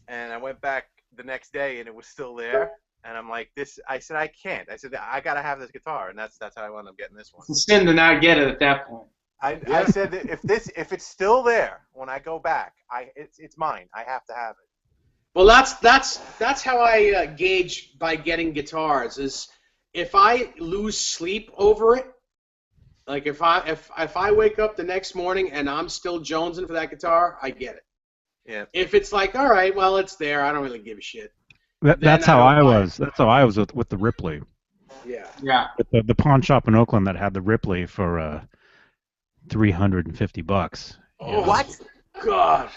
and I went back the next day, and it was still there. And I'm like, I said, I can't. I said, I got to have this guitar, and that's how I wound up getting this one. It's a sin to not get it at that point. I said that if it's still there when I go back, it's mine. I have to have it. Well, that's how I gauge by getting guitars. Is if I lose sleep over it, like if I wake up the next morning and I'm still jonesing for that guitar, I get it. Yeah. If it's like, all right, well, it's there, I don't really give a shit. That's how I was. That's how I was with the Ripley. Yeah. Yeah. With the pawn shop in Oakland that had the Ripley for $350. Oh, What? God.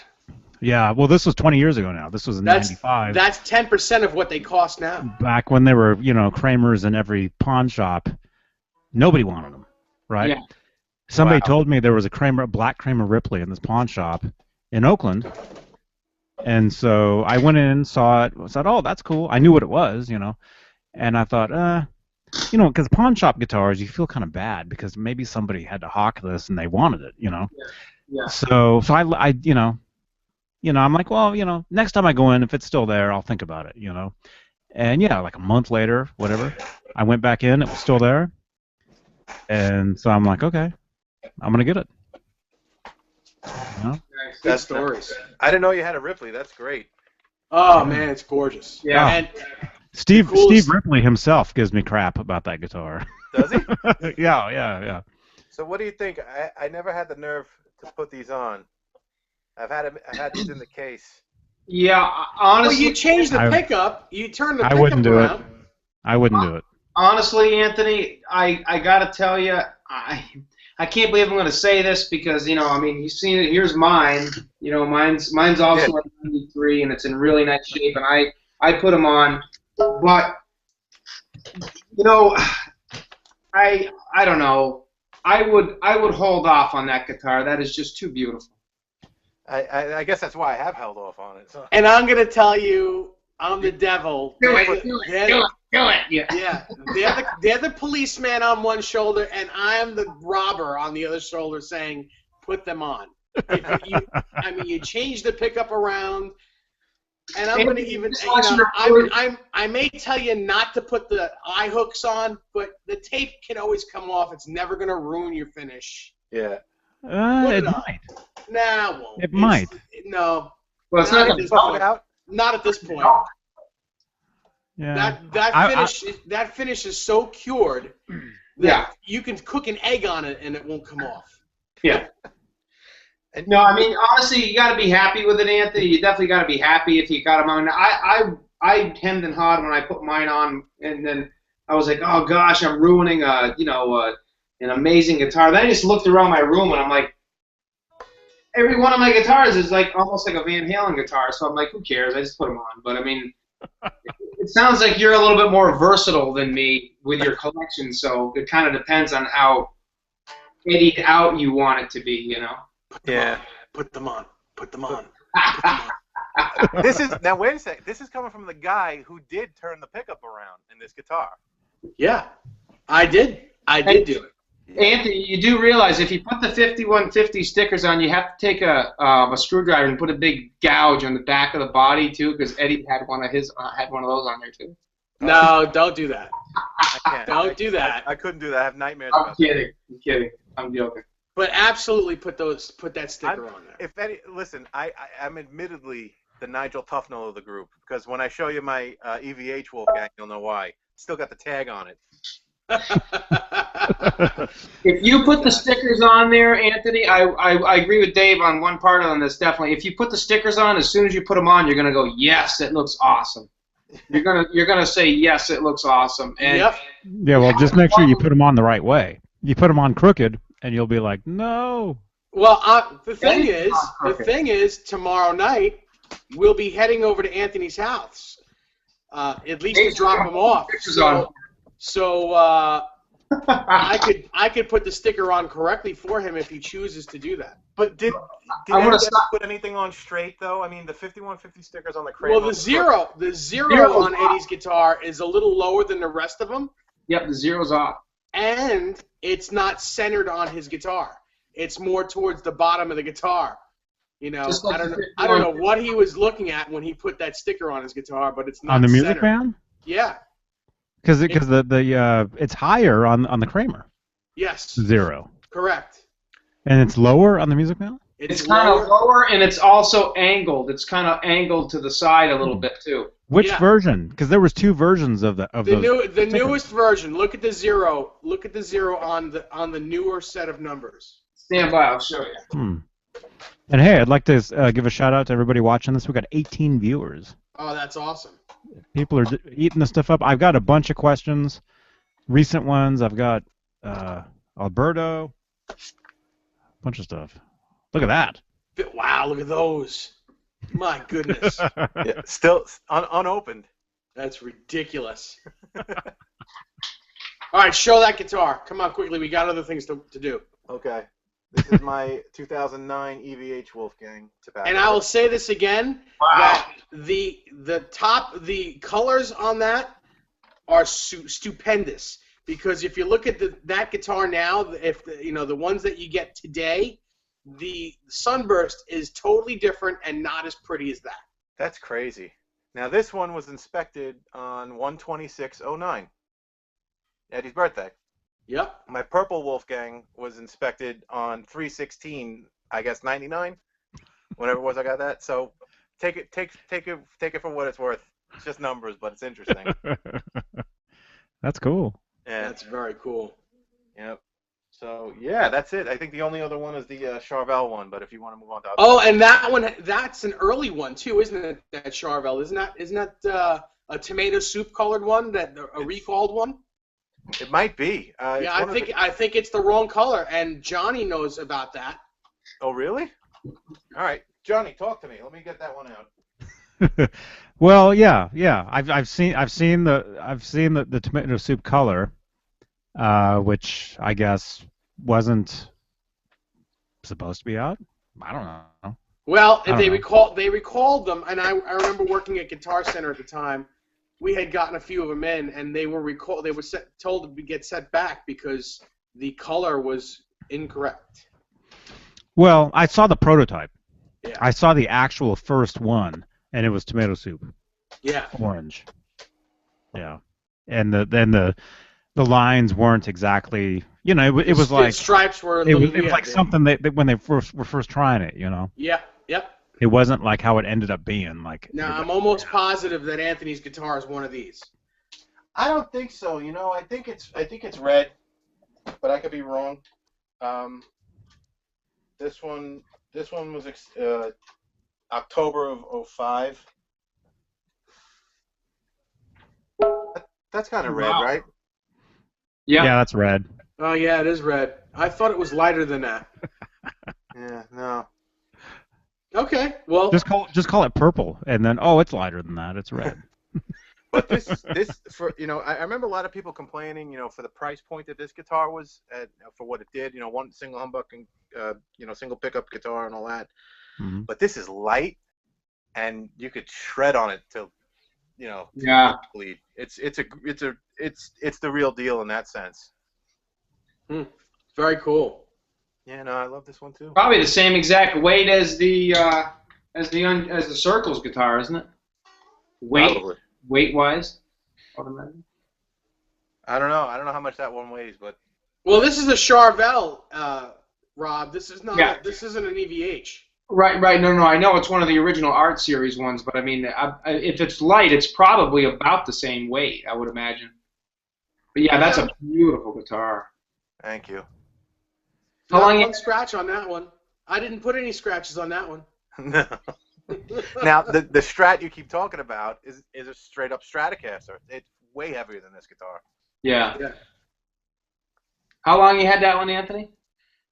Yeah, well, this was 20 years ago now. This was in '95. That's 10% of what they cost now. Back when there were, Kramers in every pawn shop, nobody wanted them, right? Yeah. Somebody Wow. told me there was a black Kramer Ripley in this pawn shop in Oakland, and so I went in, saw it, said, "Oh, that's cool." I knew what it was, and I thought, because pawn shop guitars, you feel kind of bad because maybe somebody had to hawk this and they wanted it, Yeah. So I'm like, well, next time I go in, if it's still there, I'll think about it, And yeah, like a month later, whatever, I went back in, it was still there. And so I'm like, okay, I'm going to get it. Nice. Good stories. I didn't know you had a Ripley. That's great. Oh, man, it's gorgeous. Yeah. And Steve coolest- Ripley himself gives me crap about that guitar. Does he? Yeah. So what do you think? I never had the nerve to put these on. I've had these in the case. Yeah, well, honestly, you change the I- pickup, you turn the I pickup wouldn't do it. around. I wouldn't do it. honestly, Anthony, I gotta tell you, I can't believe I'm gonna say this because you've seen it. Here's mine. Mine's also a 93 and it's in really nice shape, and I put them on, but I don't know. I would hold off on that guitar. That is just too beautiful. I guess that's why I have held off on it. So. And I'm going to tell you, I'm the devil. Do it. Yeah. They're the policeman on one shoulder, and I'm the robber on the other shoulder saying, put them on. You change the pickup around, and I'm going to even, I may tell you not to put the eye hooks on, but the tape can always come off. It's never going to ruin your finish. Yeah. It might. Nah, it won't. It might. No. Well, it's not Not gonna at Buff it out. Not at this point. Yeah. That finish is so cured that you can cook an egg on it and it won't come off. Yeah. No, honestly, you got to be happy with it, Anthony. You definitely got to be happy if you got them on. I hemmed and hawed when I put mine on, and then I was like, oh gosh, I'm ruining an amazing guitar. Then I just looked around my room and I'm like, every one of my guitars is like almost like a Van Halen guitar. So I'm like, who cares? I just put them on. But it sounds like you're a little bit more versatile than me with your collection. So it kind of depends on how eddied out you want it to be, Yeah. Put them on. Now wait a second. This is coming from the guy who did turn the pickup around in this guitar. Yeah, I did. I did do it. Anthony, you do realize if you put the 5150 stickers on, you have to take a screwdriver and put a big gouge on the back of the body too, because Eddie had one of those on there too. No, don't do that. I can't. Don't do that. I couldn't do that. I have nightmares I'm about that. kidding. I'm kidding. I'm joking. But absolutely put that sticker on there. Listen, I'm admittedly the Nigel Tufnell of the group, because when I show you my EVH Wolfgang, you'll know why. Still got the tag on it. If you put the stickers on there, Anthony, I agree with Dave on one part on this, definitely. If you put the stickers on, as soon as you put them on, you're going to go, yes, it looks awesome. You're gonna say, yes, it looks awesome. And Yep. Yeah, well, just make sure you put them on the right way. You put them on crooked, and you'll be like, no. Well, the thing is, tomorrow night we'll be heading over to Anthony's house, at least to drop him off. So I could put the sticker on correctly for him if he chooses to do that. But did anybody put anything on straight though? The 5150 stickers on the crate. Well, the zero on Eddie's guitar is a little lower than the rest of them. Yep, the zero's off. And it's not centered on his guitar. It's more towards the bottom of the guitar. Just like I don't know what he was looking at when he put that sticker on his guitar, but it's not On the Music centered. Man? Yeah. Because it's higher on the Kramer. Yes. Zero. Correct. And it's lower on the Music Man? It's kind of lower, and it's also angled. It's kind of angled to the side a little bit too. Which version? Because there was two versions of the newest version. Look at the zero. Look at the zero on the newer set of numbers. Stand by. I'll show you. And hey, I'd like to give a shout out to everybody watching this. We got 18 viewers. Oh, that's awesome. People are eating this stuff up. I've got a bunch of questions, recent ones. I've got Alberto. Bunch of stuff. Look at that. Wow, look at those. My goodness. Yeah, still unopened. That's ridiculous. All right, show that guitar. Come on, quickly. We got other things to do. Okay. This is my 2009 EVH Wolfgang tobacco. And I will say this again, that the colors on that are stupendous. Because if you look at that guitar now, the ones that you get today, the Sunburst is totally different and not as pretty as that. That's crazy. Now this one was inspected on 1/26/09, Eddie's birthday. Yep. My purple Wolfgang was inspected on 3/16, I guess 99, whatever it was. I got that. So take it for what it's worth. It's just numbers, but it's interesting. That's cool. Yeah. That's very cool. Yep. So yeah, that's it. I think the only other one is the Charvel one. But if you want to move on to Oh, and that one, that's an early one too, isn't it? That Charvel, isn't that a tomato soup colored one? That a recalled one? it might be. Yeah, I think it's the wrong color, and Johnny knows about that. Oh really? All right, Johnny, talk to me. Let me get that one out. Well, yeah. I've seen the tomato soup color, which I guess wasn't supposed to be out. I don't know. Well, I don't they recalled them, and I remember working at Guitar Center at the time. We had gotten a few of them in, and they were told to get sent back because the color was incorrect. Well, I saw the prototype. Yeah. I saw the actual first one, and it was tomato soup, Yeah. orange. Yeah, and the lines weren't exactly, it was The like stripes were. it was like something that when they were first trying it, Yeah. Yep. It wasn't like how it ended up being. Like Now I'm almost positive that Anthony's guitar is one of these. I don't think so. I think it's red, but I could be wrong. This one was October of 05. That's kind of red, Wow. right? Yeah. Yeah, that's red. Oh yeah, it is red. I thought it was lighter than that. Yeah, no. Okay, well. Just call it purple, and then it's lighter than that. It's red. But this for I remember a lot of people complaining, for the price point that this guitar was at, for what it did, one single humbucker and single pickup guitar and all that. Mhm. But this is light, and you could shred on it till, Yeah. bleed. It's the real deal in that sense. Very cool. Yeah, no, I love this one too. Probably the same exact weight as the Circles guitar, isn't it? Probably. Weight wise. I don't know. I don't know how much that one weighs, but Well, this is a Charvel, Rob. This is not. Yeah. This isn't an EVH. Right. No. I know it's one of the original Art Series ones, but I mean, if it's light, it's probably about the same weight, I would imagine. But yeah, that's a beautiful guitar. thank you. How Not long one scratch on that one. I didn't put any scratches on that one. No. Now the Strat you keep talking about is a straight up Stratocaster. It's way heavier than this guitar. Yeah. Yeah. How long you had that one, Anthony?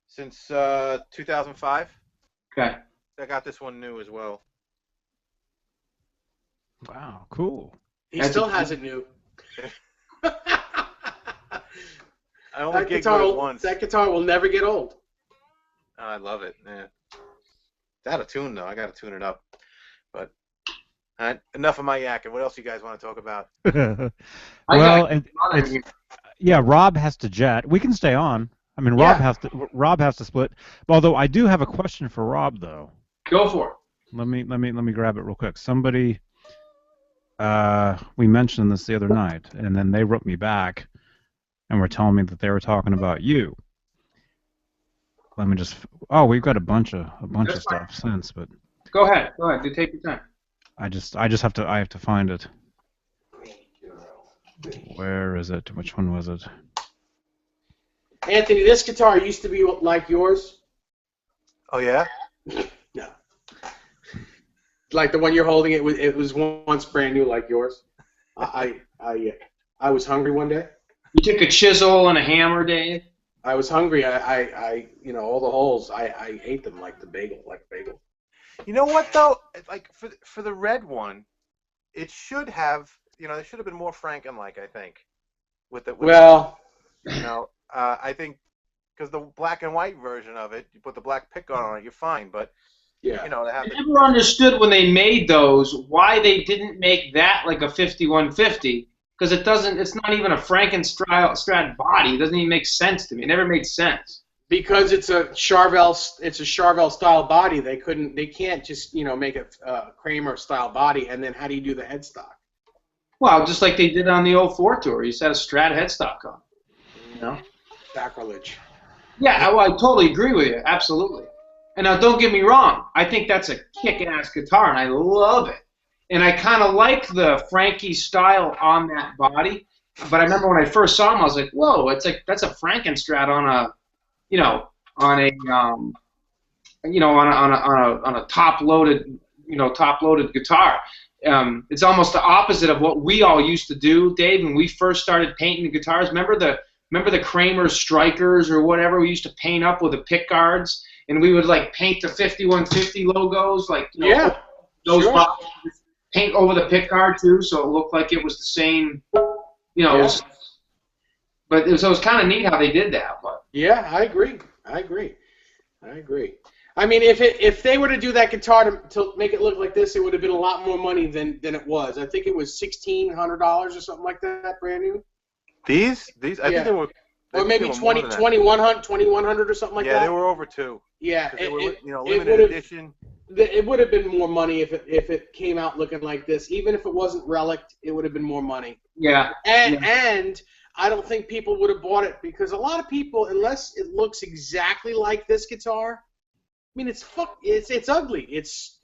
Since 2005. Okay. I got this one new as well. Wow, cool. He That's still a- has it new. I only That gigged guitar, with it once. that guitar will never get old. Oh, I love it. Yeah. It's out of tune though. I got to tune it up. But enough of my yakking. What else you guys want to talk about? Well, yeah, Rob has to jet. We can stay on. I mean, Rob has to split. Although I do have a question for Rob though. Go for it. Let me grab it real quick. Somebody, we mentioned this the other night, and then they wrote me back, and were telling me that they were talking about you. Let me just. Oh, we've got a bunch of That's stuff since, but Go ahead. You take your time. I have to find it. Where is it? Which one was it? Anthony, this guitar used to be like yours. Oh yeah. No. Like the one you're holding, it was once brand new like yours. I was hungry one day. You took a chisel and a hammer, Dave? I was hungry. You know, all the holes. I ate them like bagel. You know what though? Like for the red one, it should have. You know, there should have been more Franken-like. I think. Well, you know, I think because the black and white version of it, you put the black pick on it, you're fine. But yeah. you know, to have I never understood when they made those why they didn't make that like a 5150, because it's not even a Frankenstrat body. It doesn't even make sense to me. It never made sense. Because it's a Charvel style body. They can't just, you know, make a Kramer style body, and then how do you do the headstock? Well, just like they did on the 04 tour, you set a Strat headstock on. You know? Sacrilege. Yeah, I totally agree with you. Absolutely. And now, don't get me wrong. I think that's a kick-ass guitar, and I love it. And I kind of like the Frankie style on that body. But I remember when I first saw him, I was like, "Whoa! It's like that's a Frankenstrat on a, you know, on a top-loaded guitar." It's almost the opposite of what we all used to do, Dave, when we first started painting the guitars. Remember the Kramer Strikers or whatever we used to paint up with the pick guards, and we would like paint the 5150 logos, like those sure. boxes, paint over the pick guard too, so it looked like it was the same, you know. Yeah. But it was kind of neat how they did that. But Yeah, I agree. I mean, if they were to do that guitar to make it look like this, it would have been a lot more money than it was. I think it was $1,600 or something like that, brand new. These I think they were. Or maybe 2,100 or something like that. Yeah, they were over 2. Yeah, They were, you know, limited edition. It would have been more money if it came out looking like this. Even if it wasn't relic, it would have been more money. yeah. And I don't think people would have bought it because a lot of people, unless it looks exactly like this guitar, I mean, it's ugly. It's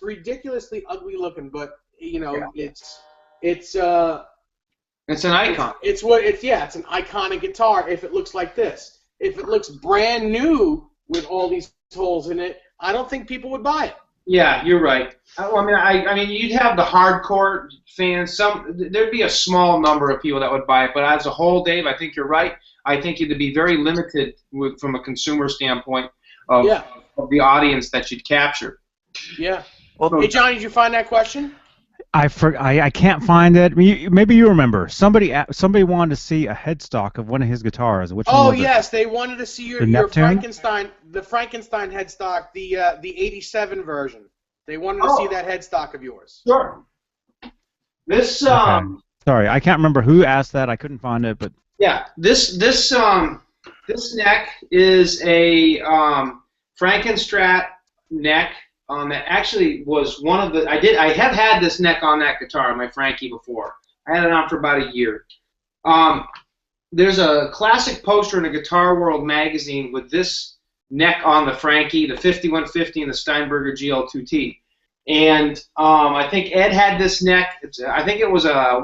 ridiculously ugly looking, but you know, it's It's an icon. It's an iconic guitar if it looks like this. If it looks brand new with all these holes in it, I don't think people would buy it. Yeah, you're right. I mean, you'd have the hardcore fans. There'd be a small number of people that would buy it, but as a whole, Dave, I think you're right. I think it'd be very limited from a consumer standpoint of the audience that you'd capture. Yeah. Well, hey, Johnny, did you find that question? I can't find it. Maybe you remember. Somebody wanted to see a headstock of one of his guitars. Which one was yes, it? They wanted to see your Frankenstein headstock, the '87 version. They wanted to see that headstock of yours. Sure. This Okay. Sorry, I can't remember who asked that. I couldn't find it, but yeah, this neck is a Frankenstrat neck. That actually was one of the. I have had this neck on that guitar, my Frankie, before. I had it on for about a year. There's a classic poster in a Guitar World magazine with this neck on the Frankie, the 5150 and the Steinberger GL2T. And I think Ed had this neck. I think it was a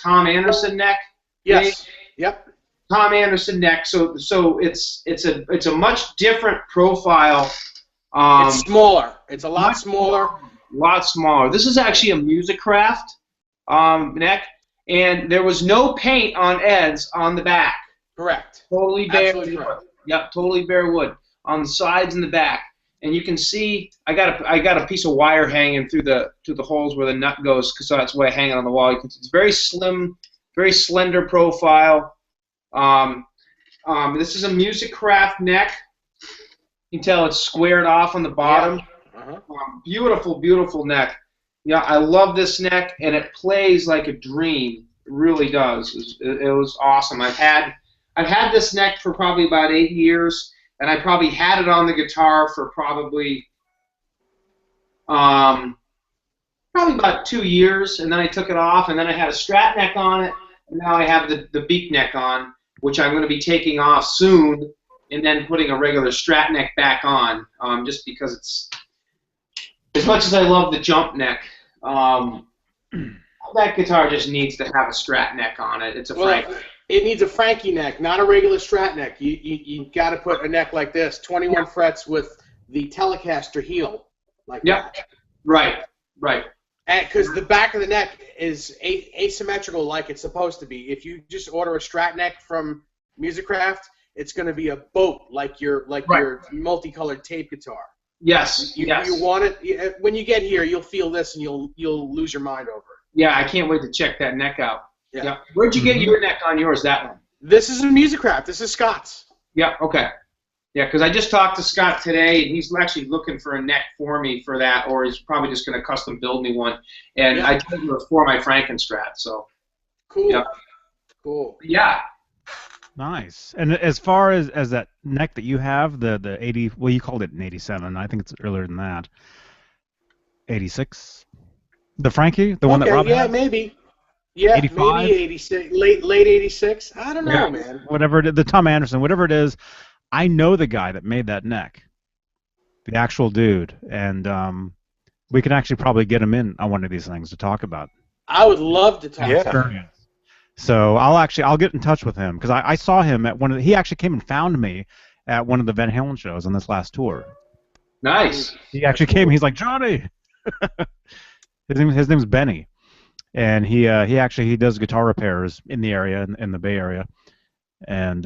Tom Anderson neck? Yes. Yep. Tom Anderson neck. So it's a much different profile. It's smaller. It's a lot smaller. A lot smaller. This is actually a Musicraft neck, and there was no paint on Ed's on the back. Correct. Totally bare. Absolutely correct. Yep, totally bare wood on the sides and the back. And you can see I got a piece of wire hanging through the holes where the nut goes, so that's why I hang it on the wall. It's very slim, very slender profile. This is a Musicraft neck. You can tell it's squared off on the bottom. Yeah. Beautiful, beautiful neck. Yeah, I love this neck, and it plays like a dream. It really does. It was awesome. I've had this neck for probably about 8 years, and I probably had it on the guitar for probably about 2 years, and then I took it off, and then I had a Strat neck on it, and now I have the beak neck on, which I'm going to be taking off soon, and then putting a regular Strat neck back on, just because it's, as much as I love the jump neck, that guitar just needs to have a Strat neck on it. It's a Frankie. It needs a Frankie neck, not a regular Strat neck. You got to put a neck like this, 21 frets with the Telecaster heel, like that. Right. Because the back of the neck is asymmetrical like it's supposed to be. If you just order a Strat neck from Musicraft, it's going to be a boat like your multicolored tape guitar. Yes. You yes. want it when you get here. You'll feel this and you'll lose your mind over it. Yeah, I can't wait to check that neck out. Yeah. Where'd you get your neck on yours? That one. This is a Musicraft. This is Scott's. Yeah. Okay. Yeah, because I just talked to Scott today, and he's actually looking for a neck for me for that, or he's probably just going to custom build me one. And I told him it was for my Frankenstrat. So. Cool. Yeah. Cool. Yeah. Nice. And as far as that neck that you have, the 80, well, you called it an 87. I think it's earlier than that. 86. The Frankie, the one that Rob had? Maybe. Yeah, 85? maybe 86, late 86. I don't know, man. Whatever it is, the Tom Anderson, whatever it is, I know the guy that made that neck, the actual dude, and we can actually probably get him in on one of these things to talk about. I would love to talk. Yeah. So I'll get in touch with him because I saw him at one of he actually came and found me at one of the Van Halen shows on this last tour. Nice. He actually came. He's like, Johnny. His name's Benny, and he does guitar repairs in the area in the Bay Area, and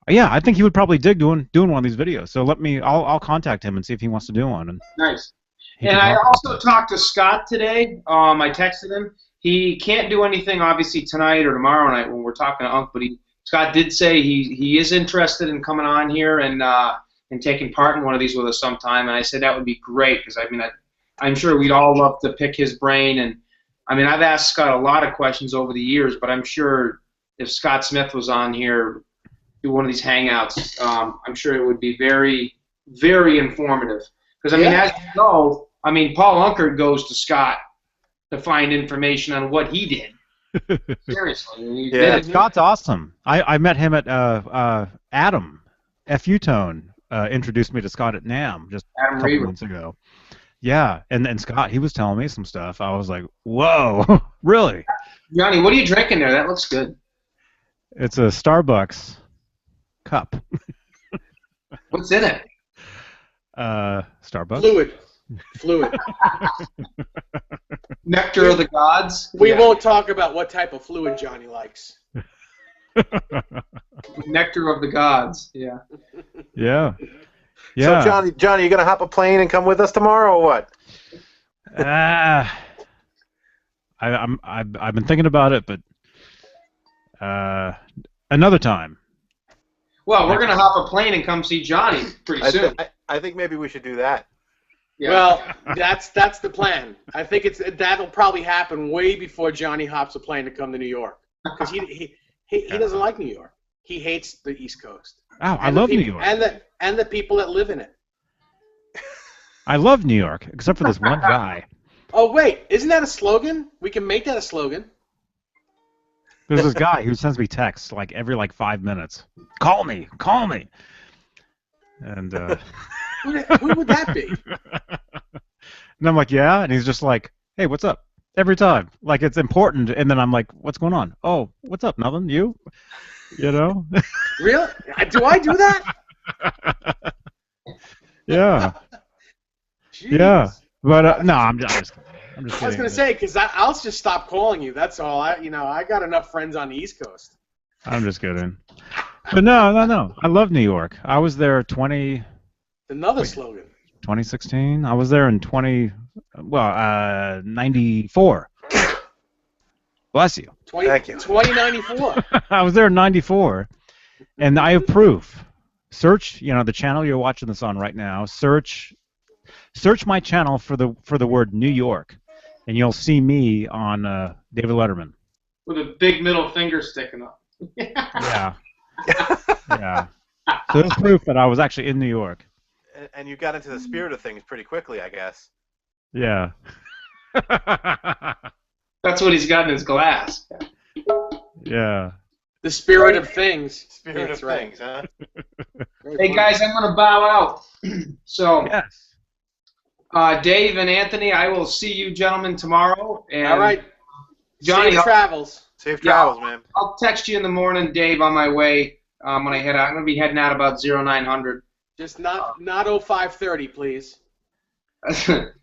yeah, I think he would probably dig doing one of these videos. So I'll contact him and see if he wants to do one. And nice. And I also talked to Scott today. I texted him. He can't do anything obviously tonight or tomorrow night when we're talking to Unc, but Scott did say he is interested in coming on here and taking part in one of these with us sometime. And I said that would be great because I'm sure we'd all love to pick his brain. And I mean, I've asked Scott a lot of questions over the years, but I'm sure if Scott Smith was on here, do one of these hangouts, I'm sure it would be very, very informative. Because as you know, Paul Unkert goes to Scott to find information on what he did. Seriously. Yeah, Scott's awesome. I met him at Adam F-U-Tone introduced me to Scott at NAMM just a couple months ago. Yeah, and Scott, he was telling me some stuff. I was like, whoa, really? Johnny, what are you drinking there? That looks good. It's a Starbucks cup. What's in it? Starbucks. Fluid. Nectar of the gods? We won't talk about what type of fluid Johnny likes. Nectar of the gods, yeah. Yeah. Yeah. So Johnny, you gonna hop a plane and come with us tomorrow or what? I've been thinking about it, but another time. Well, we're gonna hop a plane and come see Johnny pretty soon. I think maybe we should do that. Yeah. Well, that's the plan. I think that'll probably happen way before Johnny hops a plane to come to New York because he doesn't like New York. He hates the East Coast. Oh, I love New York. And the people that live in it. I love New York, except for this one guy. Oh, wait. Isn't that a slogan? We can make that a slogan. There's this guy who sends me texts every 5 minutes. Call me. And who would that be? And I'm like, yeah. And he's just like, hey, what's up? Every time. Like, it's important. And then I'm like, what's going on? Oh, what's up? Nothing? You? You know? Really? Do I do that? Yeah. Jeez. Yeah. But no, I'm just kidding. I was gonna say because I'll just stop calling you. That's all. I got enough friends on the East Coast. I'm just kidding. But no. I love New York. I was there Another slogan. 2016. I was there in 94. Bless you. Thank you. 2094. I was there in 94, and I have proof. Search, the channel you're watching this on right now. Search my channel for the word New York, and you'll see me on David Letterman. With a big middle finger sticking up. Yeah. Yeah. So there's proof that I was actually in New York. And you got into the spirit of things pretty quickly, I guess. Yeah. That's what he's got in his glass. Yeah. The spirit of things. Spirit of things, huh? Hey guys, I'm gonna bow out. So Yes. Dave and Anthony, I will see you gentlemen tomorrow. And All right. Johnny, Safe travels. Safe travels, man. I'll text you in the morning, Dave, on my way when I head out. I'm gonna be heading out about 0900. Just not 0530, please.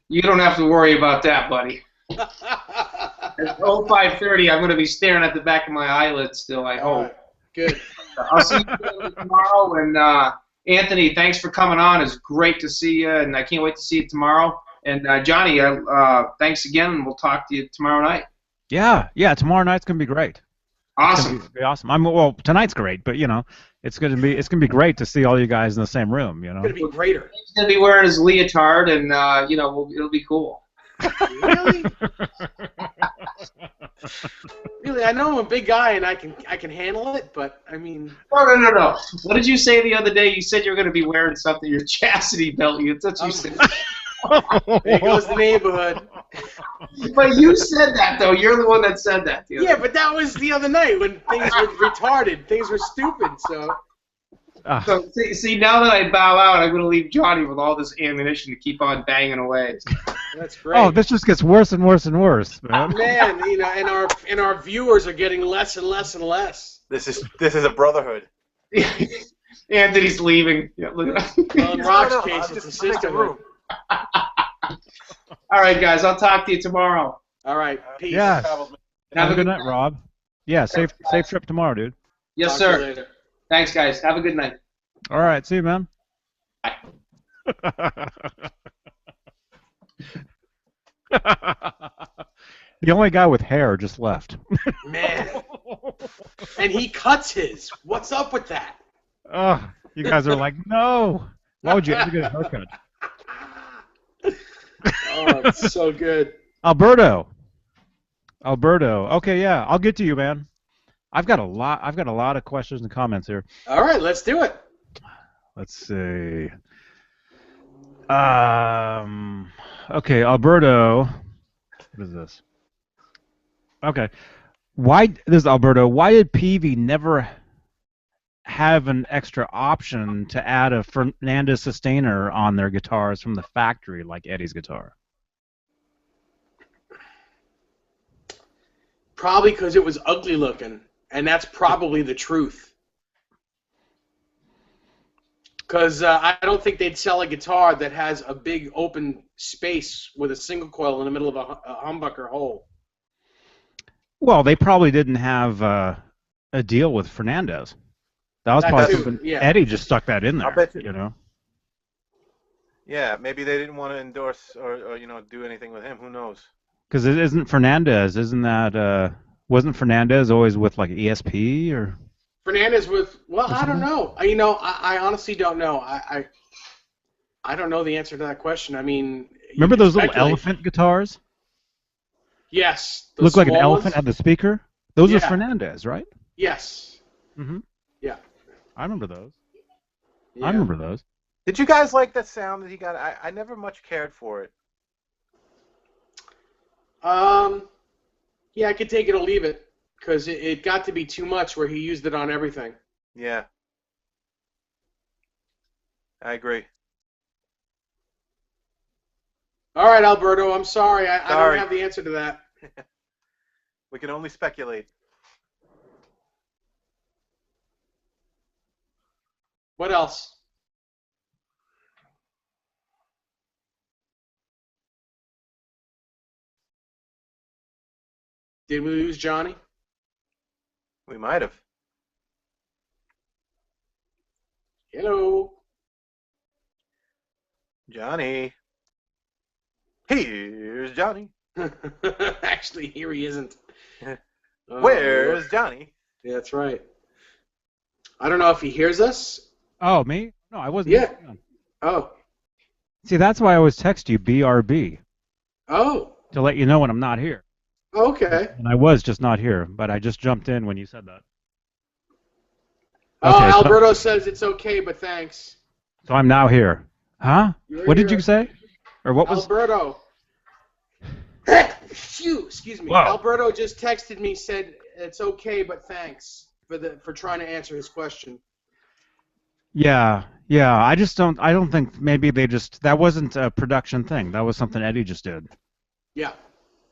You don't have to worry about that, buddy. At 0530, I'm going to be staring at the back of my eyelids still, I hope. Good. I'll see you tomorrow. And Anthony, thanks for coming on. It's great to see you, and I can't wait to see you tomorrow. And Johnny, thanks again, and we'll talk to you tomorrow night. Yeah, tomorrow night's gonna be great. Awesome. It's gonna be awesome. Well, tonight's great, but it's gonna be great to see all you guys in the same room. It's gonna be greater. He's gonna be wearing his leotard, and it'll be cool. Really? Really? I know I'm a big guy and I can handle it, but I mean. No. What did you say the other day? You said you were gonna be wearing something, your chastity belt. That's what you said. There goes the neighborhood. But you said that, though. You're the one that said that. Yeah, but that was the other night when things were retarded. Things were stupid, so. So, see, now that I bow out, I'm going to leave Johnny with all this ammunition to keep on banging away. That's great. Oh, this just gets worse and worse and worse, man. Man, and our viewers are getting less and less and less. This is a brotherhood. Anthony's leaving. Yeah, look at Well, in Rock's case, it's a sisterhood. All right, guys. I'll talk to you tomorrow. All right. Peace. Yeah. Have a good night, Rob. Yeah, safe trip tomorrow, dude. Yes, Talk to you sir. later. Thanks, guys. Have a good night. All right, see you, man. Bye. The only guy with hair just left. Man. And he cuts his. What's up with that? Oh, you guys are like, no. Why would you ever get a haircut? Oh, it's so good. Alberto. Okay, yeah, I'll get to you, man. I've got a lot of questions and comments here. All right, let's do it. Let's see. Okay, Alberto. What is this? Okay. This is Alberto. Why did Peavey never have an extra option to add a Fernandez sustainer on their guitars from the factory like Eddie's guitar? Probably because it was ugly looking, and that's probably the truth. Because I don't think they'd sell a guitar that has a big open space with a single coil in the middle of a humbucker hole. Well, they probably didn't have a deal with Fernandez. That was probably something Eddie just stuck that in there. I'll bet you know. Yeah, maybe they didn't want to endorse or do anything with him. Who knows? Because it isn't Fernandez. Isn't that wasn't Fernandez always with like ESP or? Fernandez with I don't know. I honestly don't know. I don't know the answer to that question. I mean, remember those little elephant guitars? Yes. Look like an elephant ones? had the speaker. Those are Fernandez, right? Yes. Mhm. Yeah. I remember those. Yeah. I remember those. Did you guys like that sound that he got? I never much cared for it. Yeah, I could take it or leave it because it got to be too much where he used it on everything. Yeah. I agree. All right, Alberto, I'm sorry. I don't have the answer to that. We can only speculate. What else? Did we lose Johnny? We might have. Hello. Johnny. Here's Johnny. Actually, here he isn't. Where's Johnny? Yeah, that's right. I don't know if he hears us. Oh, me? No, I wasn't. Yeah. Oh. See, that's why I always text you BRB. Oh. To let you know when I'm not here. Okay. And I was just not here, but I just jumped in when you said that. Oh, Okay, Alberto says it's okay, but thanks. So I'm now here. Huh? What did you say? Or what was? Alberto. Phew, excuse me. Wow. Alberto just texted me, said it's okay, but thanks for trying to answer his question. Yeah. I don't think maybe they just that wasn't a production thing. That was something Eddie just did. Yeah.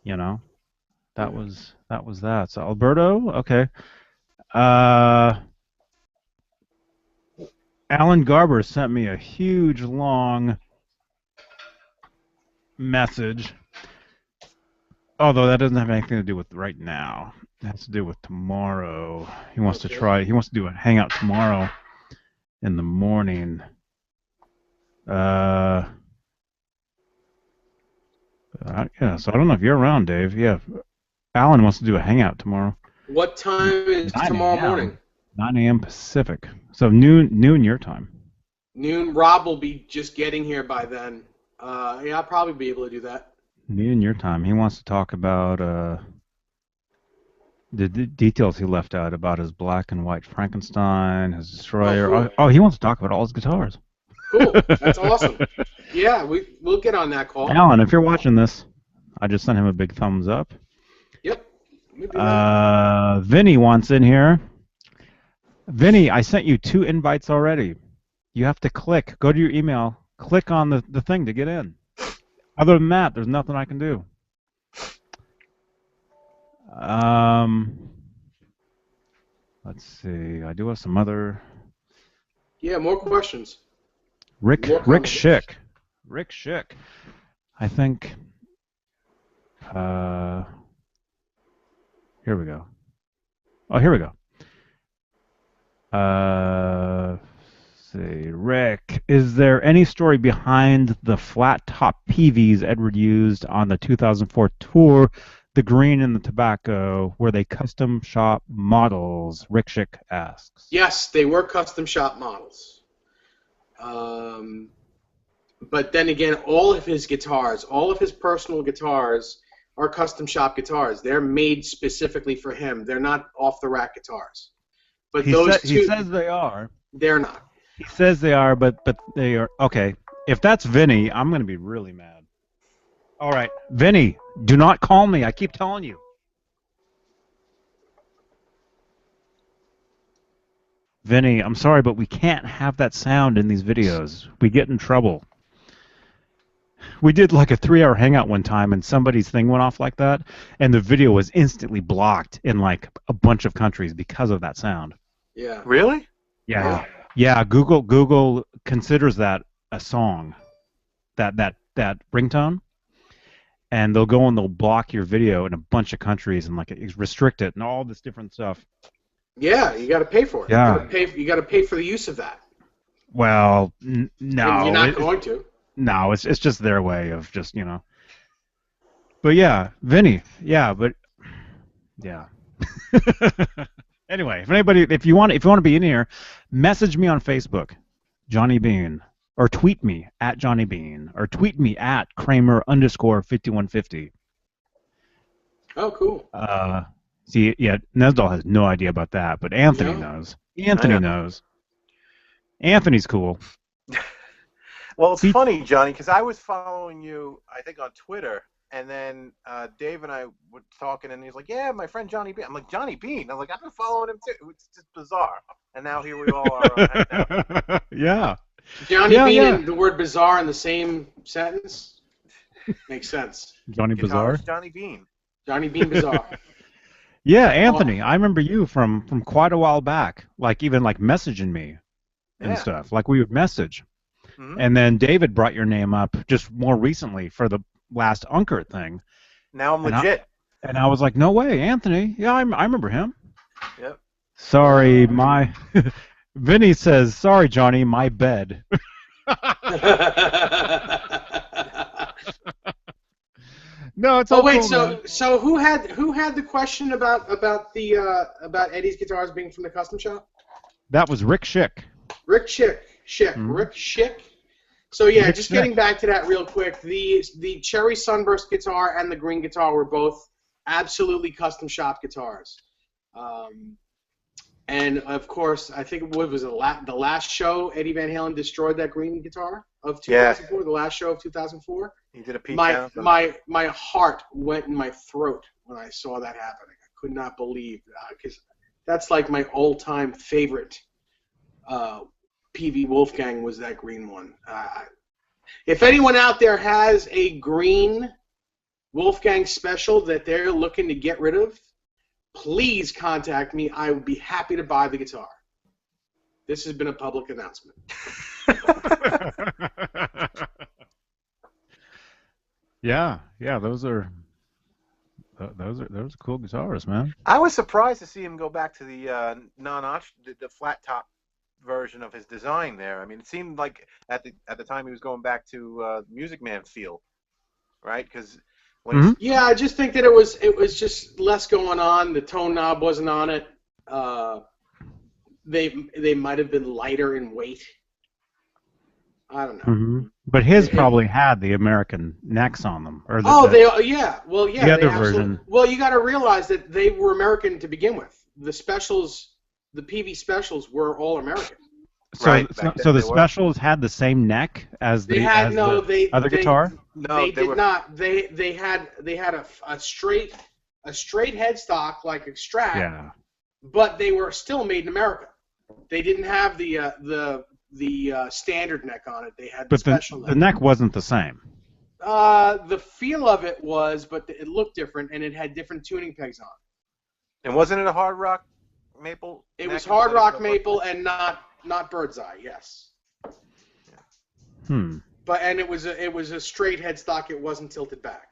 You know, that was that. So Alberto, okay. Alan Garber sent me a huge long message. Although that doesn't have anything to do with right now. It has to do with tomorrow. He wants to Okay. try. He wants to do a hangout tomorrow in the morning. Yeah. So I don't know if you're around, Dave. Yeah. Alan wants to do a hangout tomorrow. What time is 9 tomorrow a.m. morning? 9 a.m. Pacific. So noon your time. Noon. Rob will be just getting here by then. Yeah, I'll probably be able to do that. Noon your time. He wants to talk about the details he left out about his black and white Frankenstein, his Destroyer. Oh, cool. Oh, he wants to talk about all his guitars. Cool. That's awesome. Yeah, we'll get on that call. Alan, if you're watching this, I just sent him a big thumbs up. Yep. We'll do that. Vinny wants in here. Vinny, I sent you 2 invites already. You have to go to your email, click on the thing to get in. Other than that, there's nothing I can do. Let's see. I do have some other. Yeah, more questions. Rick More comments. Schick. I think. Here we go. Oh, here we go. Let's see. Rick, is there any story behind the flat top PVs Edward used on the 2004 tour, the green and the tobacco, where they custom shop models? Rick Schick asks. Yes, they were custom shop models. But then again, all of his guitars, all of his personal guitars are custom shop guitars. They're made specifically for him. They're not off-the-rack guitars. But He says they are. They're not. He says they are, but they are. Okay, if that's Vinny, I'm going to be really mad. All right, Vinny, do not call me. I keep telling you. Vinny, I'm sorry, but we can't have that sound in these videos. We get in trouble. We did like a 3-hour hangout one time, and somebody's thing went off like that, and the video was instantly blocked in like a bunch of countries because of that sound. Yeah. Really? Yeah. Google considers that a song, that ringtone, and they'll go and they'll block your video in a bunch of countries and like restrict it and all this different stuff. Yeah, you got to pay for it. Yeah. You got to pay for the use of that. Well, And no. you're not going to. No, it's just their way of just, you know. But yeah, Vinny, yeah, but yeah. Anyway, if you want to be in here, message me on Facebook, Johnny Bean, or tweet me at Johnny Bean, or tweet me at Kramer_5150. Oh, cool. See, yeah, Nesdal has no idea about that, but Anthony knows. Anthony knows. Anthony's cool. Well, it's funny, Johnny, because I was following you, I think, on Twitter, and then Dave and I were talking, and he's like, "Yeah, my friend Johnny Bean." I'm like, "Johnny Bean?" I'm like, "I've been following him too." It's just bizarre. And now here we all are. Hanging out. Yeah. Johnny Bean and the word bizarre in the same sentence makes sense. Johnny Bizarre. Johnny Bean. Johnny Bean Bizarre. Yeah, Anthony, I remember you from quite a while back, like even like messaging me and stuff. Like we would message. Mm-hmm. And then David brought your name up just more recently for the last Unkert thing. Now I'm legit. And I was like, no way, Anthony. Yeah, I remember him. Yep. Sorry, Vinny says, sorry, Johnny, my bed. No, it's all wait, cool, so who had the question about Eddie's guitars being from the custom shop? That was Rick Schick. Rick Schick. Mm-hmm. Rick Schick. So yeah, Rick just Schick. Getting back to that real quick, the Cherry Sunburst guitar and the green guitar were both absolutely custom shop guitars. And of course, I think what was the last show Eddie Van Halen destroyed that green guitar of 2004. Yeah. The last show of 2004. He did a peek my heart went in my throat when I saw that happening. I could not believe because that's like my all-time favorite. PV Wolfgang was that green one. If anyone out there has a green Wolfgang special that they're looking to get rid of, please contact me. I would be happy to buy the guitar. This has been a public announcement. Yeah, those are Those are cool guitars, man. I was surprised to see him go back to the non-notch, the flat top version of his design there. I mean, it seemed like at the time he was going back to Music Man feel, right? Because when Mhm. Yeah, I just think that it was just less going on. The tone knob wasn't on it. They might have been lighter in weight. I don't know. Mhm. But his It- probably had the American necks on them, or yeah. Well, yeah. the other they absolutely, version. Well, you got to realize that they were American to begin with. The specials, the PV specials, were all American. So, Right, so, back then so the they were. specials had the same neck as They the had as no. the other guitar. no, They they did were not. They had a straight headstock like a Strat, Yeah. but they were still made in America. They didn't have the standard neck on it. They had the But special the neck wasn't the same. The feel of it was, but it looked different, and it had different tuning pegs on. and wasn't it a hard rock maple? It neck was hard instead of rock a- maple and not bird's eye. Yes, Hmm. and it was a straight headstock. It wasn't tilted back,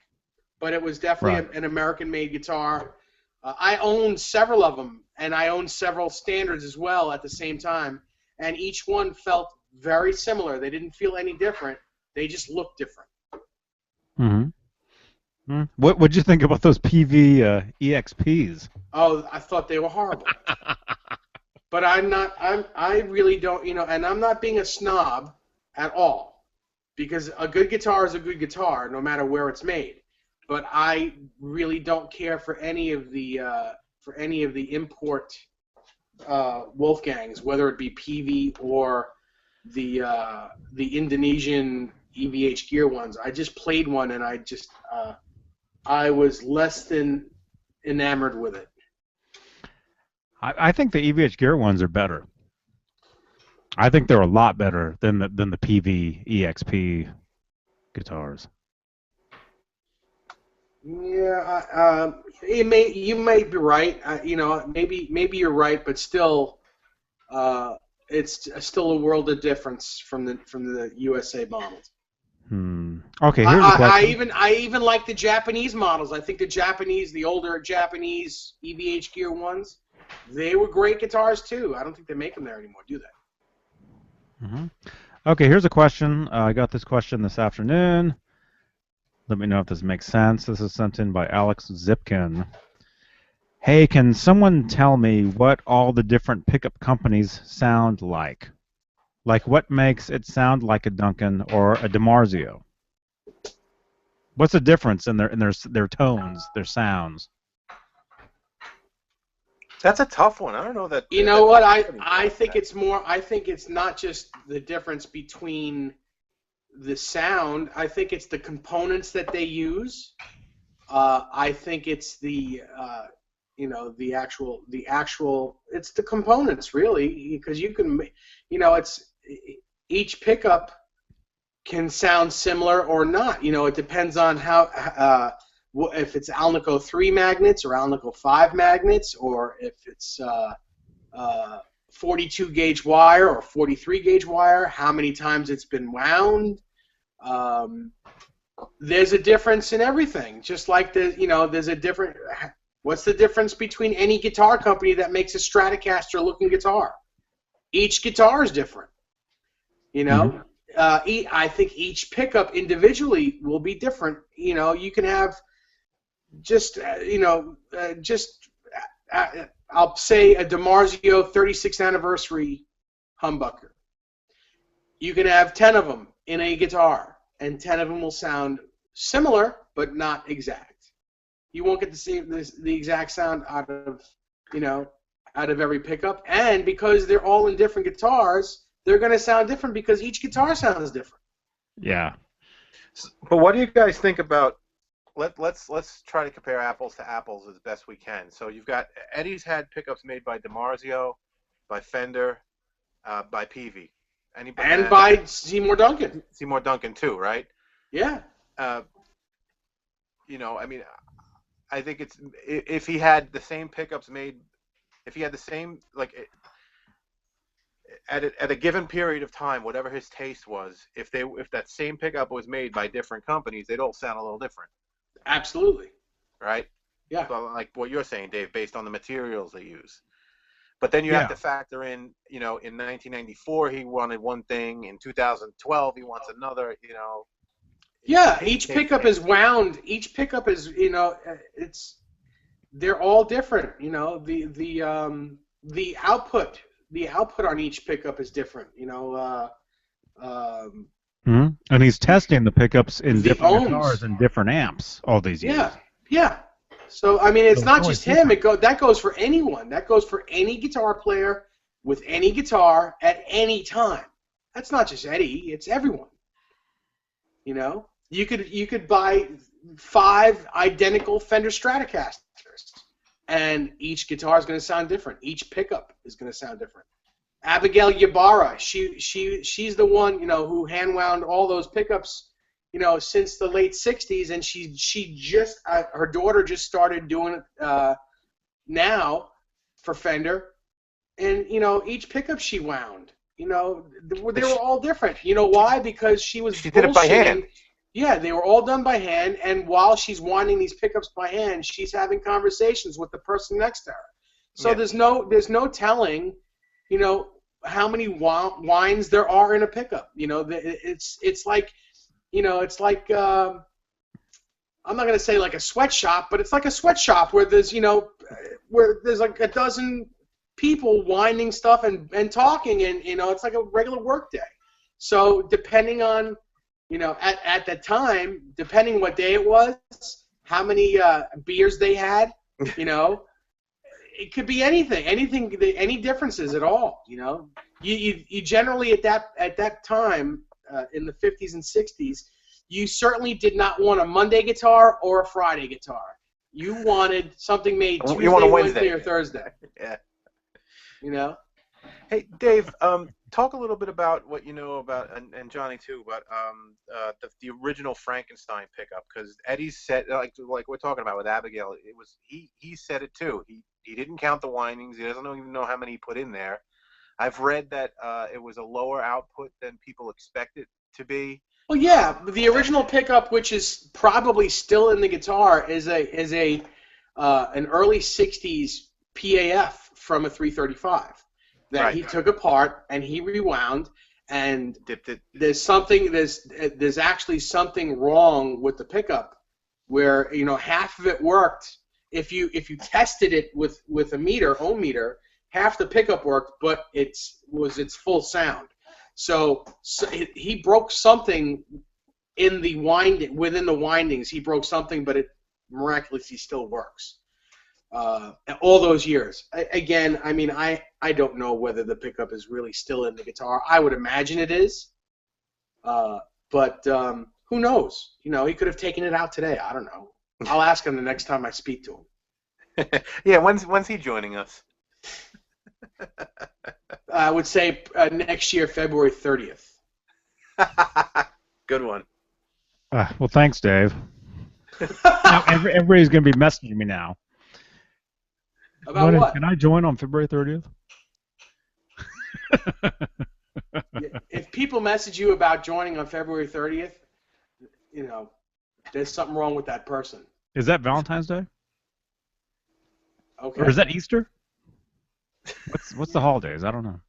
but it was definitely Right. an American-made guitar. I owned several of them, and I owned several standards as well at the same time, and each one felt very similar. They didn't feel any different. They just looked different. Mm-hmm. What'd you think about those PV EXPs? Oh, I thought they were horrible. But I really don't, and I'm not being a snob at all, because a good guitar is a good guitar, no matter where it's made. But I really don't care for any of the import Wolfgangs, whether it be PV or the Indonesian EVH gear ones. I just played one, and I was less than enamored with it. I think the EVH Gear ones are better. I think they're a lot better than the PV EXP guitars. Yeah, you may be right. Maybe you're right, but still, it's still a world of difference from the USA models. Okay, here's a question. I even like the Japanese models. I think the older Japanese EVH Gear ones, they were great guitars too. I don't think they make them there anymore, do they? Mm-hmm. Okay, here's a question. I got this question this afternoon. Let me know if this makes sense. This is sent in by Alex Zipkin. Hey, can someone tell me what all the different pickup companies sound like? Like what makes it sound like a Duncan or a DiMarzio? What's the difference in their tones, their sounds? That's a tough one. I don't know that. You know what? I think it's more. I think it's not just the difference between the sound. I think it's the components that they use. I think it's the actual. It's the components really, because you can, it's each pickup can sound similar or not. It depends on how. If it's Alnico 3 magnets or Alnico 5 magnets, or if it's 42 gauge wire or 43 gauge wire, how many times it's been wound. There's a difference in everything. Just like there's a different. What's the difference between any guitar company that makes a Stratocaster looking guitar? Each guitar is different. Mm-hmm. I think each pickup individually will be different. You can have I'll say a DiMarzio 36th anniversary humbucker. You can have 10 of them in a guitar, and 10 of them will sound similar, but not exact. You won't get the exact sound out of every pickup, and because they're all in different guitars, they're going to sound different because each guitar sounds different. Yeah. But what do you guys think about? Let's try to compare apples to apples as best we can. So you've got Eddie's had pickups made by DiMarzio, by Fender, by PV, and by Seymour Duncan. Seymour Duncan too, right? Yeah. I mean, I think it's if he had the same pickups made, if he had the same at a given period of time, whatever his taste was, if that same pickup was made by different companies, they'd all sound a little different. Absolutely. Right? Yeah. So, like what you're saying, Dave, based on the materials they use. But then you have to factor in, in 1994 he wanted one thing, in 2012 he wants another, Yeah, each pickup is wound. Each pickup is, they're all different. The output on each pickup is different. And he's testing the pickups in The different ohms. guitars and different amps all these years. Yeah. So I mean, it's So not it's just always him. That goes for anyone. That goes for any guitar player with any guitar at any time. That's not just Eddie. It's everyone. You could buy 5 identical Fender Stratocasters, and each guitar is going to sound different. Each pickup is going to sound different. Abigail Ybarra, she's the one who hand wound all those pickups, since the late '60s, and she just her daughter just started doing it now for Fender, and each pickup she wound, they were all different. You know why? Because she did it by hand. Yeah, they were all done by hand, and while she's winding these pickups by hand, she's having conversations with the person next to her. So there's no telling, how many winds there are in a pickup. It's like, I'm not gonna say like a sweatshop, but it's like a sweatshop where there's like a dozen people winding stuff and talking, and it's like a regular work day. So depending on at that time, depending what day it was, how many beers they had, it could be anything, any differences at all. You generally at that time in the 50s and 60s, you certainly did not want a Monday guitar or a Friday guitar. You wanted something made Tuesday, Wednesday, or Thursday. Yeah. Hey, Dave, talk a little bit about what you know about, and Johnny too, about the original Frankenstein pickup, because Eddie said, like we're talking about with Abigail, it was he said it too. He didn't count the windings. He doesn't even know how many he put in there. I've read that it was a lower output than people expected to be. Well, yeah, the original pickup, which is probably still in the guitar, is an early '60s PAF from a 335 that he took apart and he rewound, and there's actually something wrong with the pickup where half of it worked. If you tested it with a ohm meter, half the pickup worked, but its full sound. So he broke something within the windings. He broke something, but it miraculously still works. All those years. Again, I mean, I don't know whether the pickup is really still in the guitar. I would imagine it is, but who knows? He could have taken it out today. I don't know. I'll ask him the next time I speak to him. Yeah, when's he joining us? I would say next year, February 30th. Good one. Well, thanks, Dave. Now, everybody's going to be messaging me now. About what? Can I join on February 30th? If people message you about joining on February 30th, there's something wrong with that person. Is that Valentine's Day? Okay. Or is that Easter? What's the holidays? I don't know.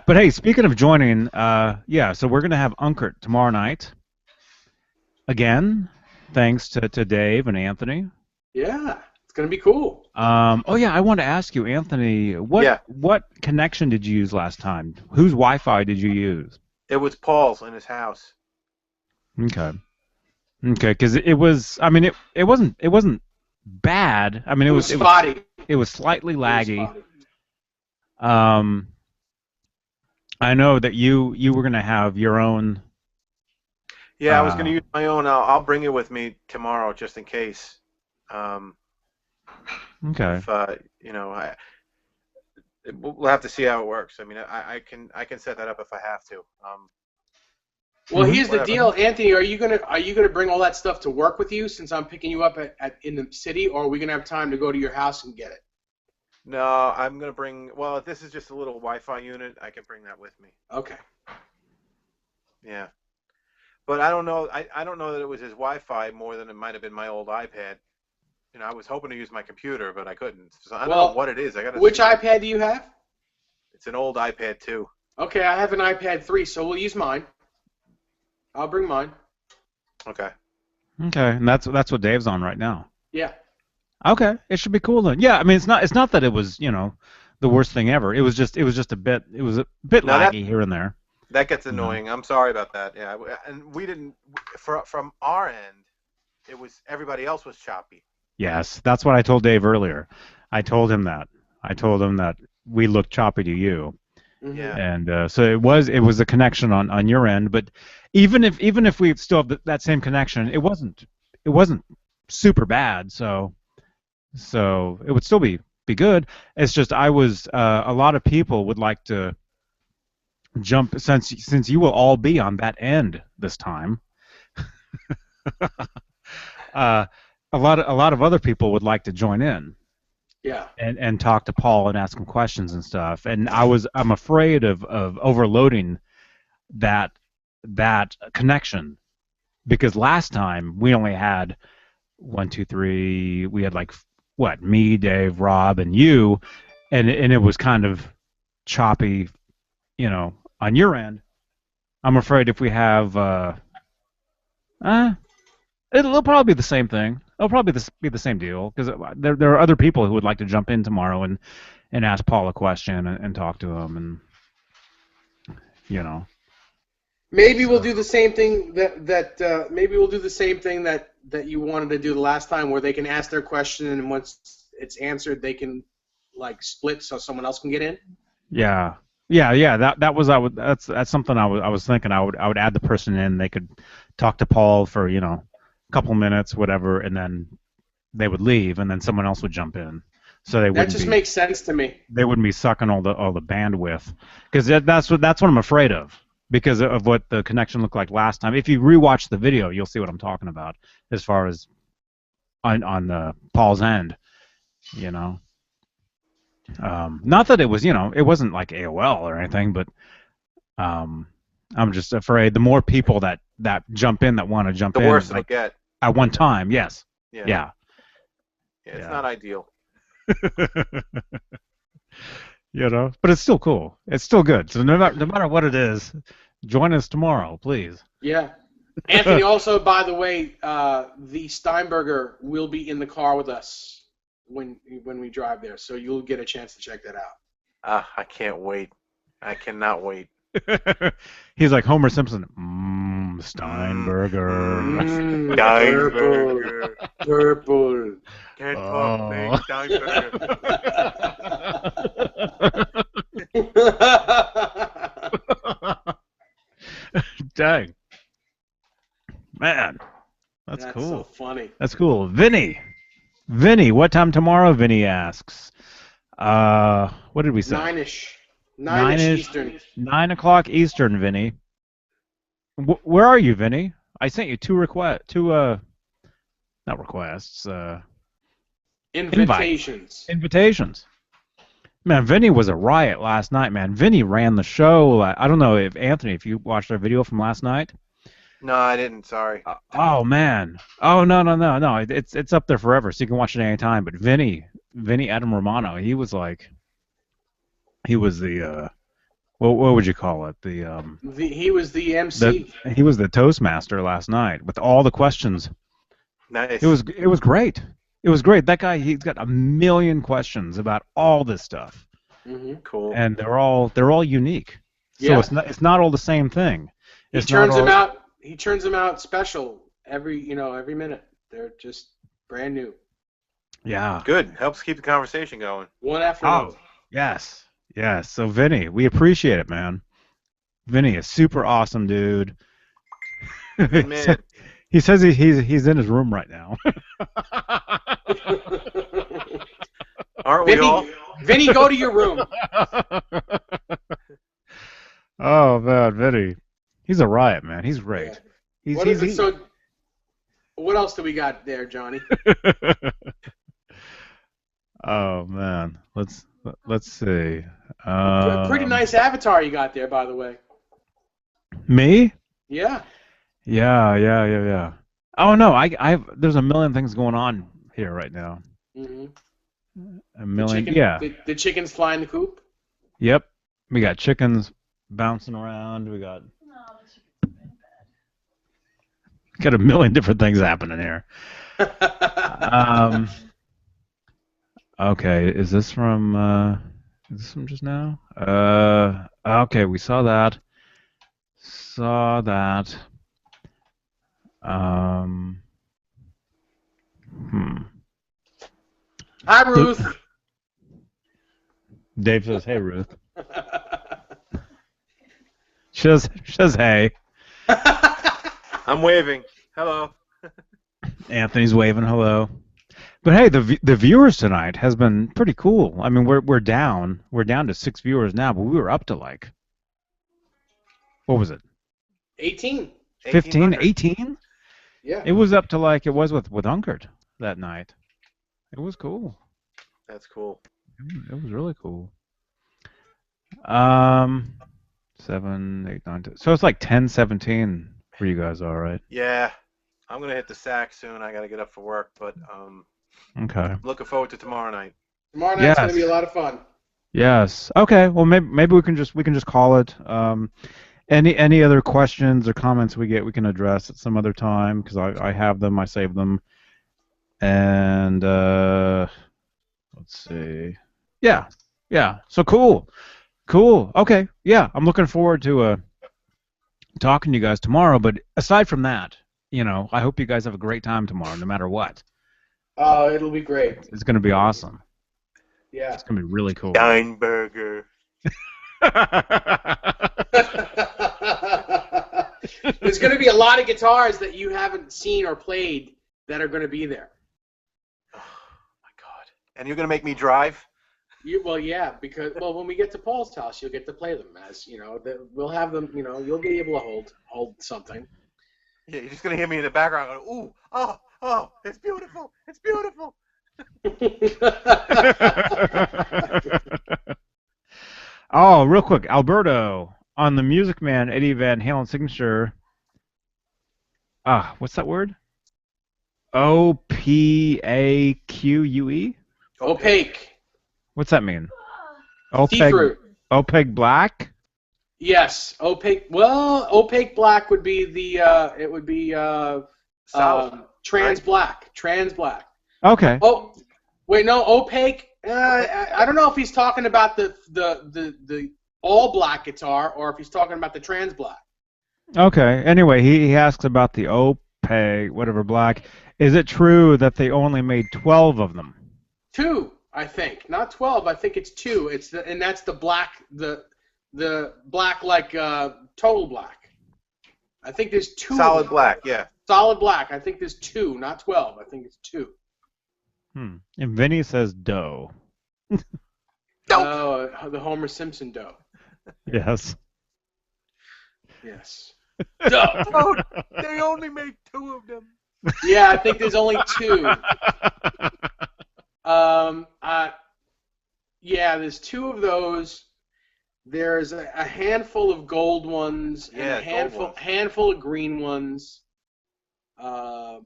But hey, speaking of joining, so we're going to have Unkert tomorrow night. Again, thanks to Dave and Anthony. Yeah, it's going to be cool. I want to ask you, Anthony, what connection did you use last time? Whose Wi-Fi did you use? It was Paul's in his house. Okay, because it was. I mean, it wasn't bad. I mean, it was spotty. It was slightly laggy. I know that you were going to have your own. Yeah, I was going to use my own. I'll bring it with me tomorrow just in case. Okay. If, we'll have to see how it works. I mean, I can set that up if I have to. Well, here's the deal, Anthony. Are you gonna bring all that stuff to work with you since I'm picking you up in the city, or are we gonna have time to go to your house and get it? No, I'm gonna bring. Well, if this is just a little Wi-Fi unit, I can bring that with me. Okay. Yeah. But I don't know. I don't know that it was his Wi-Fi more than it might have been my old iPad. You know, I was hoping to use my computer, but I couldn't. So I don't know what it is. I gotta. Which iPad do you have? It's an old iPad 2. Okay, I have an iPad 3, so we'll use mine. I'll bring mine. Okay. Okay, and that's what Dave's on right now. Yeah. Okay, it should be cool then. Yeah, I mean it's not that it was the worst thing ever. It was just a bit laggy here and there. That gets annoying. I'm sorry about that. Yeah, and we didn't from our end. It was everybody else was choppy. Yes, that's what I told Dave earlier. I told him that we looked choppy to you. Mm-hmm. Yeah. And so it was a connection on your end, but even if we still have that same connection, it wasn't super bad. So it would still be good. It's just I was a lot of people would like to jump since you will all be on that end this time. A lot of other people would like to join in. Yeah. And talk to Paul and ask him questions and stuff. And I'm afraid of overloading that connection, because last time we only had 1, 2, 3. We had like me, Dave, Rob, and you, and it was kind of choppy, on your end. I'm afraid if we have it'll probably be the same thing. It'll probably be the same deal, because there are other people who would like to jump in tomorrow and ask Paul a question and talk to him, and Maybe we'll do the same thing maybe we'll do the same thing that you wanted to do the last time, where they can ask their question, and once it's answered, they can like split so someone else can get in. Yeah. That's something I was thinking. I would add the person in. They could talk to Paul for a couple minutes, whatever, and then they would leave, and then someone else would jump in. So that just makes sense to me. They wouldn't be sucking all the bandwidth, because that's what I'm afraid of, because of what the connection looked like last time. If you rewatch the video, you'll see what I'm talking about as far as on Paul's end, Not that it was, it wasn't like AOL or anything, but I'm just afraid the more people that jump in, that want to jump in, the worse it'll get. At one time. Yes. Yeah. It's not ideal. But it's still cool. It's still good. So no matter what it is, join us tomorrow, please. Yeah. Anthony, also, by the way, the Steinberger will be in the car with us when we drive there, so you'll get a chance to check that out. I can't wait. I cannot wait. He's like Homer Simpson. Steinberger. Steinberger. Purple. Can't talk me, Steinberger. Dang. Man. That's cool. So funny. That's cool. Vinny, what time tomorrow? Vinny asks. What did we say? 9-ish. 9-ish Eastern. 9 o'clock Eastern, Vinny. Where are you, Vinny? I sent you not requests. Invitations. Man, Vinny was a riot last night, man. Vinny ran the show. I don't know if if you watched our video from last night. No, I didn't. Sorry. Oh man. Oh no. It's up there forever, so you can watch it anytime. But Vinny Adam Romano, he was the what would you call it? He was the MC. He was the Toastmaster last night with all the questions. Nice. It was great. It was great. That guy, he's got a million questions about all this stuff. Mm-hmm. Cool. And they're all unique. So it's not all the same thing. He turns them out. He turns them out special every minute. They're just brand new. Yeah. Good. Helps keep the conversation going. One after another. Yes. Yes. So Vinny, we appreciate it, man. Vinny is super awesome, dude. Man. He says he's in his room right now. Aren't we all? Vinny, go to your room. Oh man, Vinny, he's a riot, man. He's great. Yeah. So, what else do we got there, Johnny? Oh man, let's see. Pretty nice avatar you got there, by the way. Me? Yeah. Yeah. Oh no, there's a million things going on here right now. Hmm. A million, yeah. The chickens fly in the coop. Yep. We got chickens bouncing around. We got a million different things happening here. Okay, is this from just now? Okay, we saw that. Saw that. Hmm. Hi, Ruth. Dave says, "Hey, Ruth." She says, "Hey." I'm waving. Hello. Anthony's waving hello. But hey, the viewers tonight has been pretty cool. I mean, we're down to 6 viewers now, but we were up to like, what was it? 18. 15, 18? Yeah. It was up to like it was with Unkert that night. It was cool. That's cool. It was really cool. 7, 8, 9, 10. So it's like 10-17 where you guys are, right? Yeah. I'm gonna hit the sack soon. I gotta get up for work, but Okay. looking forward to tomorrow night. Tomorrow night's gonna be a lot of fun. Yes. Okay. Well, maybe we can just call it. Any other questions or comments we get, we can address at some other time because I have them. I save them. And let's see. Yeah. So cool. Okay. Yeah, I'm looking forward to talking to you guys tomorrow. But aside from that, I hope you guys have a great time tomorrow, no matter what. Oh, it'll be great. It's going to be awesome. Yeah. It's going to be really cool. Steinberger. There's going to be a lot of guitars that you haven't seen or played that are going to be there. Oh my God! And you're gonna make me drive? Yeah, because when we get to Paul's house, you'll get to play them. As we'll have them. You'll be able to hold something. Yeah, you're just gonna hear me in the background going, "Ooh, oh, it's beautiful, it's beautiful." Oh, real quick, Alberto on the Music Man Eddie Van Halen signature. What's that word? OPAQUE? Opaque. What's that mean? See-through. Opaque black? Yes, opaque. Well, opaque black would be trans black. Trans black. Okay. Oh, wait, no, opaque. I don't know if he's talking about the all black guitar or if he's talking about the trans black. Okay. Anyway, he asks about the opaque whatever black. Is it true that they only made 12 of them? 2, I think, not 12. I think it's 2. And that's the black, the black like total black. I think there's 2. Solid black, yeah. Solid black. I think there's 2, not 12. I think it's 2. And Vinny says dough. Oh, the Homer Simpson dough. Yes. Yes. Oh, they only made 2 of them. Yeah, I think there's only 2. Yeah, there's 2 of those. There's a handful of gold ones and a handful of green ones. I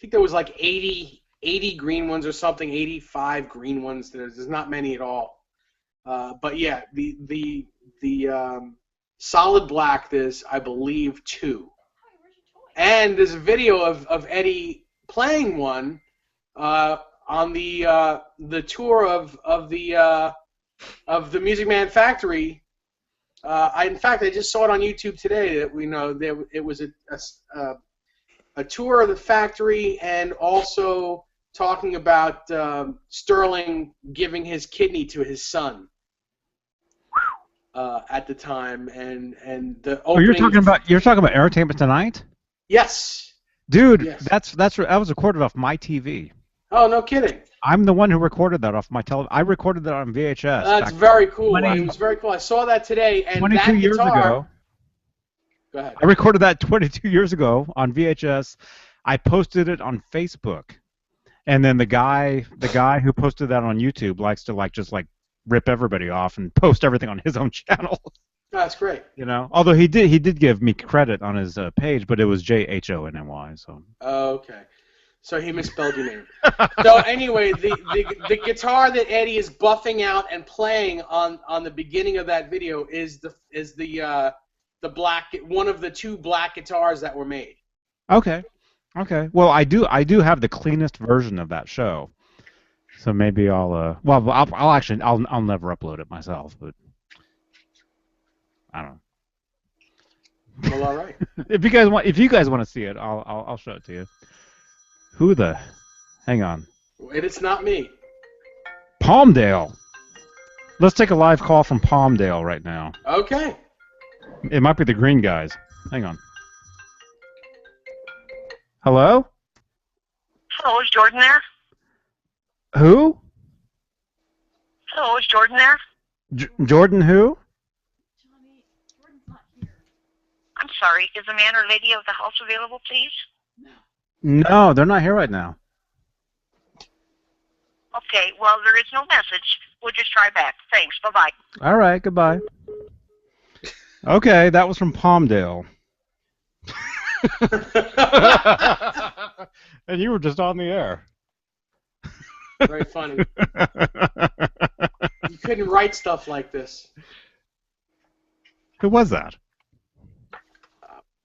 think there was like 80 green ones or something, 85 green ones. There's not many at all. But yeah, the solid black, there's, I believe, 2. And there's a video of Eddie playing one on the tour of the Music Man Factory. In fact, I just saw it on YouTube today that it was a tour of the factory and also talking about Sterling giving his kidney to his son at the time, and the opening. Oh, you're talking about Entertainment Tonight? Yes. Dude, yes. that was recorded off my TV. Oh, no kidding. I'm the one who recorded that off my television. I recorded that on VHS. That's very cool. It was very cool. I saw that today, and 22 years ago. Go ahead. I recorded that 22 years ago on VHS. I posted it on Facebook, and then the guy who posted that on YouTube likes to just rip everybody off and post everything on his own channel. That's great. You know, although he did give me credit on his page, but it was JHONNY. So. Okay. So he misspelled your name. So anyway, the guitar that Eddie is buffing out and playing on the beginning of that video is the black, one of the two black guitars that were made. Okay. Okay. Well, I do have the cleanest version of that show. So maybe I'll I'll never upload it myself, but I don't know. Well, all right. If you guys want to see it, I'll show it to you. Hang on. And it's not me. Palmdale. Let's take a live call from Palmdale right now. Okay. It might be the green guys. Hang on. Hello? Hello, is Jordan there? Who? Hello, is Jordan there? Jordan who? I'm sorry, is the man or lady of the house available, please? No, they're not here right now. Okay, well, there is no message. We'll just try back. Thanks, bye-bye. All right, goodbye. Okay, that was from Palmdale. And you were just on the air. Very funny. You couldn't write stuff like this. Who was that?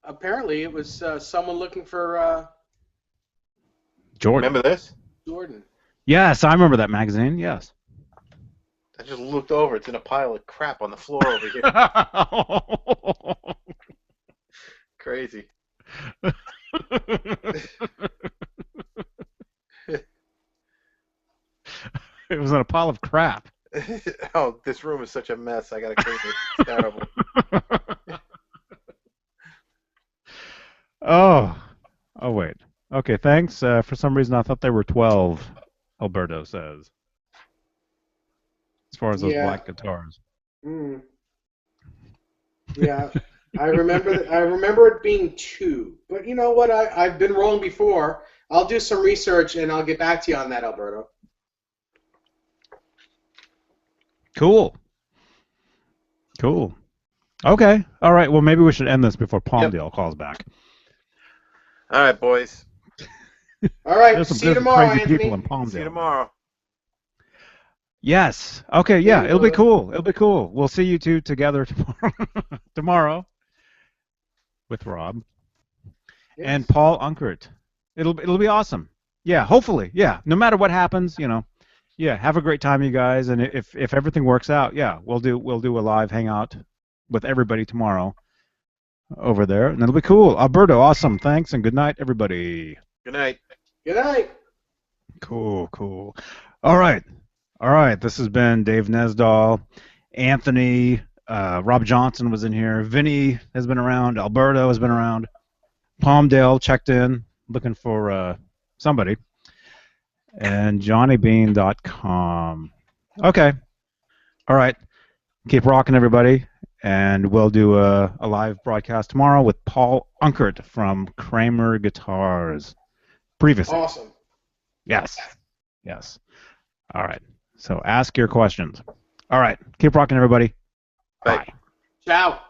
Apparently, it was someone looking for Jordan. Remember this? Jordan. Yes, I remember that magazine. Yes. I just looked over. It's in a pile of crap on the floor over here. Crazy. It was in a pile of crap. Oh, this room is such a mess. I gotta clean it. It's terrible. Oh wait. Okay, thanks. For some reason, I thought there were 12. Alberto says, as far as those black guitars. Mm. Yeah, I remember it being 2. But you know what? I've been wrong before. I'll do some research and I'll get back to you on that, Alberto. Cool. Okay. All right. Well, maybe we should end this before Palmdale calls back. All right, boys. All right. There's See some you tomorrow, crazy Anthony. people in Palmdale. See you tomorrow. Yes. Okay. Yeah. It'll be cool. We'll see you two together tomorrow with Rob and Paul Unkert. It'll be awesome. Yeah. Hopefully. Yeah. No matter what happens, Yeah. Have a great time, you guys. And if everything works out, yeah, we'll do a live hangout with everybody tomorrow over there, and it'll be cool. Alberto, awesome. Thanks and good night, everybody. Good night. Good night. Cool. All right. This has been Dave Nesdahl, Anthony, Rob Johnson was in here, Vinny has been around, Alberto has been around, Palmdale checked in, looking for somebody, and JohnnyBean.com. Okay. All right. Keep rocking, everybody, and we'll do a live broadcast tomorrow with Paul Unkert from Kramer Guitars. Previously. Awesome. Yes. All right. So ask your questions. All right. Keep rocking, everybody. Bye. Bye. Ciao.